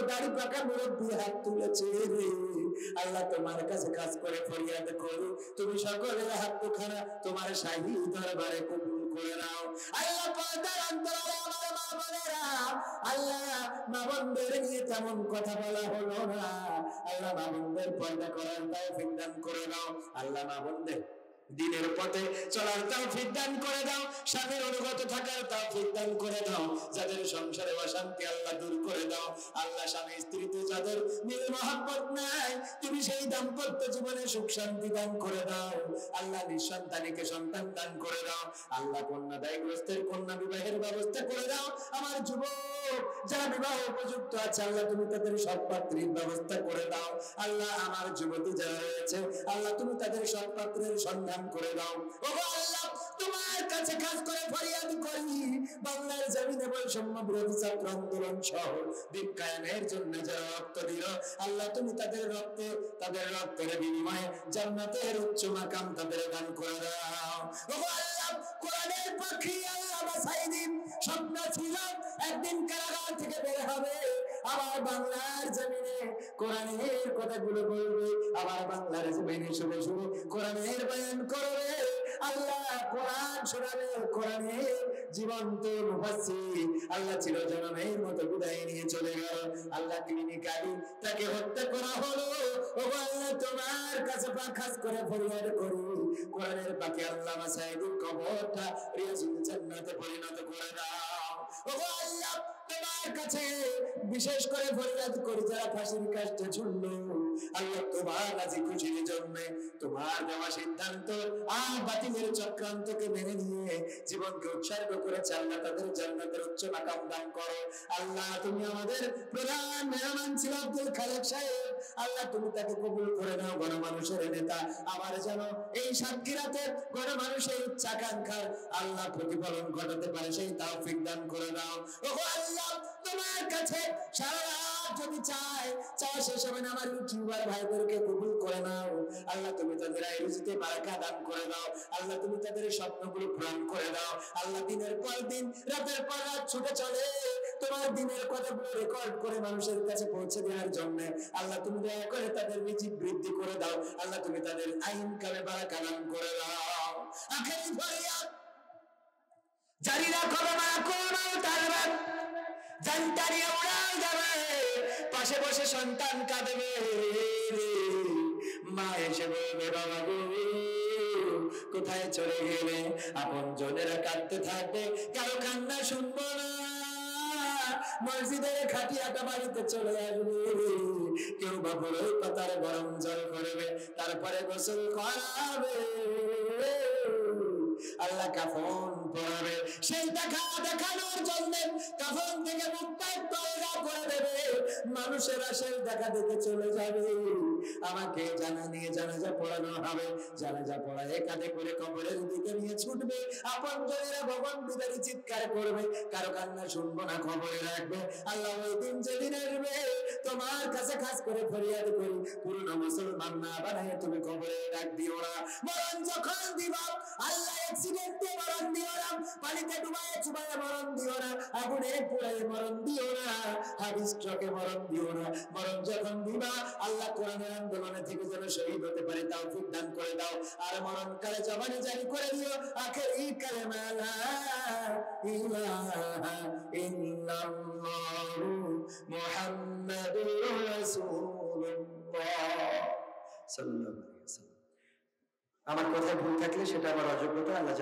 দাড়ি পাকা মুরব্বী হাত তুলেছে আল্লাহ তোমার কাছে কাজ করে ফরিয়াদ করি তুমি সকলের হাত দুখানা তোমার শাহী দরবারে কবুল করে নাও। আল্লাহ পর্দার অন্তরালে আমার মা বোনেরা, আল্লাহ মা বোনদের নিয়ে তেমন কথা বলা হলো না, আল্লাহ মা বোনদের পর্দা করার তৌফিক দান করে নাও। আল্লাহ মা বোনদের দিনের পথে চলার তৌফিক দান করে দাও, স্বামীর অনুগত থাকার তৌফিক দান করে দাও। যাদের সংসারে অশান্তি আল্লাহ দূর করে দাও। আল্লাহ স্বামী স্ত্রীতে যাদের মিল মহব্বত নাই তুমি সেই দাম্পত্য জীবনে সুখ শান্তি দান করে দাও। আল্লাহ নিঃসন্তানীকে সন্তান দান করে দাও। আল্লাহ কন্যা দায়গ্রস্তের কন্যা বিবাহের ব্যবস্থা করে দাও। আমার যুবক যারা বিবাহ উপযুক্ত আছে আল্লাহ তুমি তাদের সৎপাত্রীর ব্যবস্থা করে দাও। আল্লাহ আমার যুবতী যারা রয়েছে আল্লাহ তুমি তাদের সৎপাত্রের সন্ধান করে দাও। ও আল্লাহ তোমার কাছে কাজ করে ফরিয়াদ করি বাংলার জমিনে বৈষম্য বিরোধী ছাত্র আন্দোলন সহ দিন কায়েমের জন্য যারা রক্ত দিল আল্লাহ তুমি তাদের রক্তের বিনিময়ে জান্নাতের উচ্চ মাকাম তাদের দান করে দাও। ও আল্লাহ কোরআনের পাখি আল্লাহ বাছাই দিন, স্বপ্ন ছিল একদিন কারাগার থেকে বের হবে, আবার বাংলার জমিনে কোরআনের কথাগুলো বলবে, আবার বাংলার জমিনে শুনে শুনে কোরআনের বয়ান করবে। আল্লাহ কোরআন শোনাবে, কোরআনের জীবন্ত মুফাসসির আল্লাহ চিরজনমের মতো বিদায় নিয়ে চলে গেল। আল্লাহ ক্লিনিক্যালি তাকে হত্যা করা হলো। ও আল্লাহ তোমার কাছে খাস করে ফরিয়াদ করি কোরআনের পাখি আল্লাহ মাসাইদুল কবরটা রিয়াজুল জান্নাতে পরিণত করে দাও। ও আল্লাহ তোমার কাছে বিশেষ করে ফরিয়াদ করি যারা ফাঁসির কাষ্টে ঝুললো আল্লাহ তোমার রাজি খুশির জন্য তোমার দেওয়া সিদ্ধান্ত আর বাতিলের চক্রান্তকে মেনে নিয়ে জীবনকে উৎসর্গ করেছে আল্লাহ তাদের জান্নাতের উচ্চ মাকাম দান করো। আল্লাহ তুমি আমাদের প্রধান মেহমান ছিল আব্দুল খালেক সাহেব, আল্লাহ তুমি তাকে কবুল করে নাও। গণমানুষের নেতা আমার যেন এই সাতক্ষীরাতে গণমানুষের উচ্চাকাঙ্ক্ষার আল্লাহ প্রতিফলন ঘটাতে পারে সেই তৌফিক দান করে দাও। ওগো আল্লাহ, তোমার কাছে সারা রাত যদি চাওয়া শেষ হবে না, আমার ইউটিউবার ভাইদেরকে কবুল করে নাও আল্লাহ। তুমি তাদের রুজিতে বারাকা দান করে দাও আল্লাহ। তুমি তাদের স্বপ্নগুলো পূরণ করে দাও আল্লাহ। দিনের পর দিন, রাতের পর রাত ছুটে চলে তোমার দিনের কথাগুলো রেকর্ড করে মানুষের কাছে পৌঁছে দেওয়ার জন্য আল্লাহ। তুমি দয়া করে তাদের রিজিক বৃদ্ধি করে দাও আল্লাহ। তুমি তাদের আইন কামে বারাকা দান করে দাও। আখেরি ফরিয়াদ, জারি রাখো মা কোনো তারবান, জানতারিয়া উড়াল যাবে, পাশে বসে সন্তান কাঁদবে, মা এসে বলবে বাবা গো কোথায় চলে গেলে। আপন জনেরা কাঁদতে থাকবে, কারো কান্না শুনবো না। মসজিদের খাটিয়াটা বাড়িতে চলে আসবে, কেউ বা বড়ই পাতার গরম জল করবে, তারপরে গোসল করাবে আল্লাহ। কাফন পরাবে, সেই দেখানোর জন্য কাফন থেকে মুখটা তলগা করে দেবে। মানুষেরা সেই দেখা দেখে চলে যাবে, আমাকে জানাজা পড়ানো হবে। জানাজা পড়ায় কাঁধে করে কবরের দিকে নিয়ে ছুটবে। আপন জনেরা ভগবান বিদারি চিৎকার করবে, কারো কান্না শুনবো না, খবরে রাখবে আল্লাহ। ওই দিন যেদিন আসবে তোমার কাছে খাস করে ফরিয়াদ করি, পুরনো মুসলমান না বানায় তুমি কবরে রাখ দিও না। মরণ যখন দিব আল্লাহ অ্যাক্সিডেন্টে মরণ দিও না, পানিতে ডুবায় চুবায় মরণ দিও না, আগুনে পুড়ায় মরণ দিও না, হার্ট স্ট্রোকে মরণ দিও না। মরণ যখন দিবা আল্লাহ কোরআনের আন্দোলনে থেকে যেন শহীদ হতে পারে তৌফিক দান করে দাও। আর মরণকালে জবানে জারি করে দিও আখেরি কালেমা লা ইলাহা ইল্লাল্লাহু মুহাম্মাদুর রাসূলুল্লাহ সাল্লাল্লাহু আলাইহি ওয়াসাল্লাম। আমার কথায় ভুল থাকলে সেটা আমার অযোগ্যতা, আল্লাহ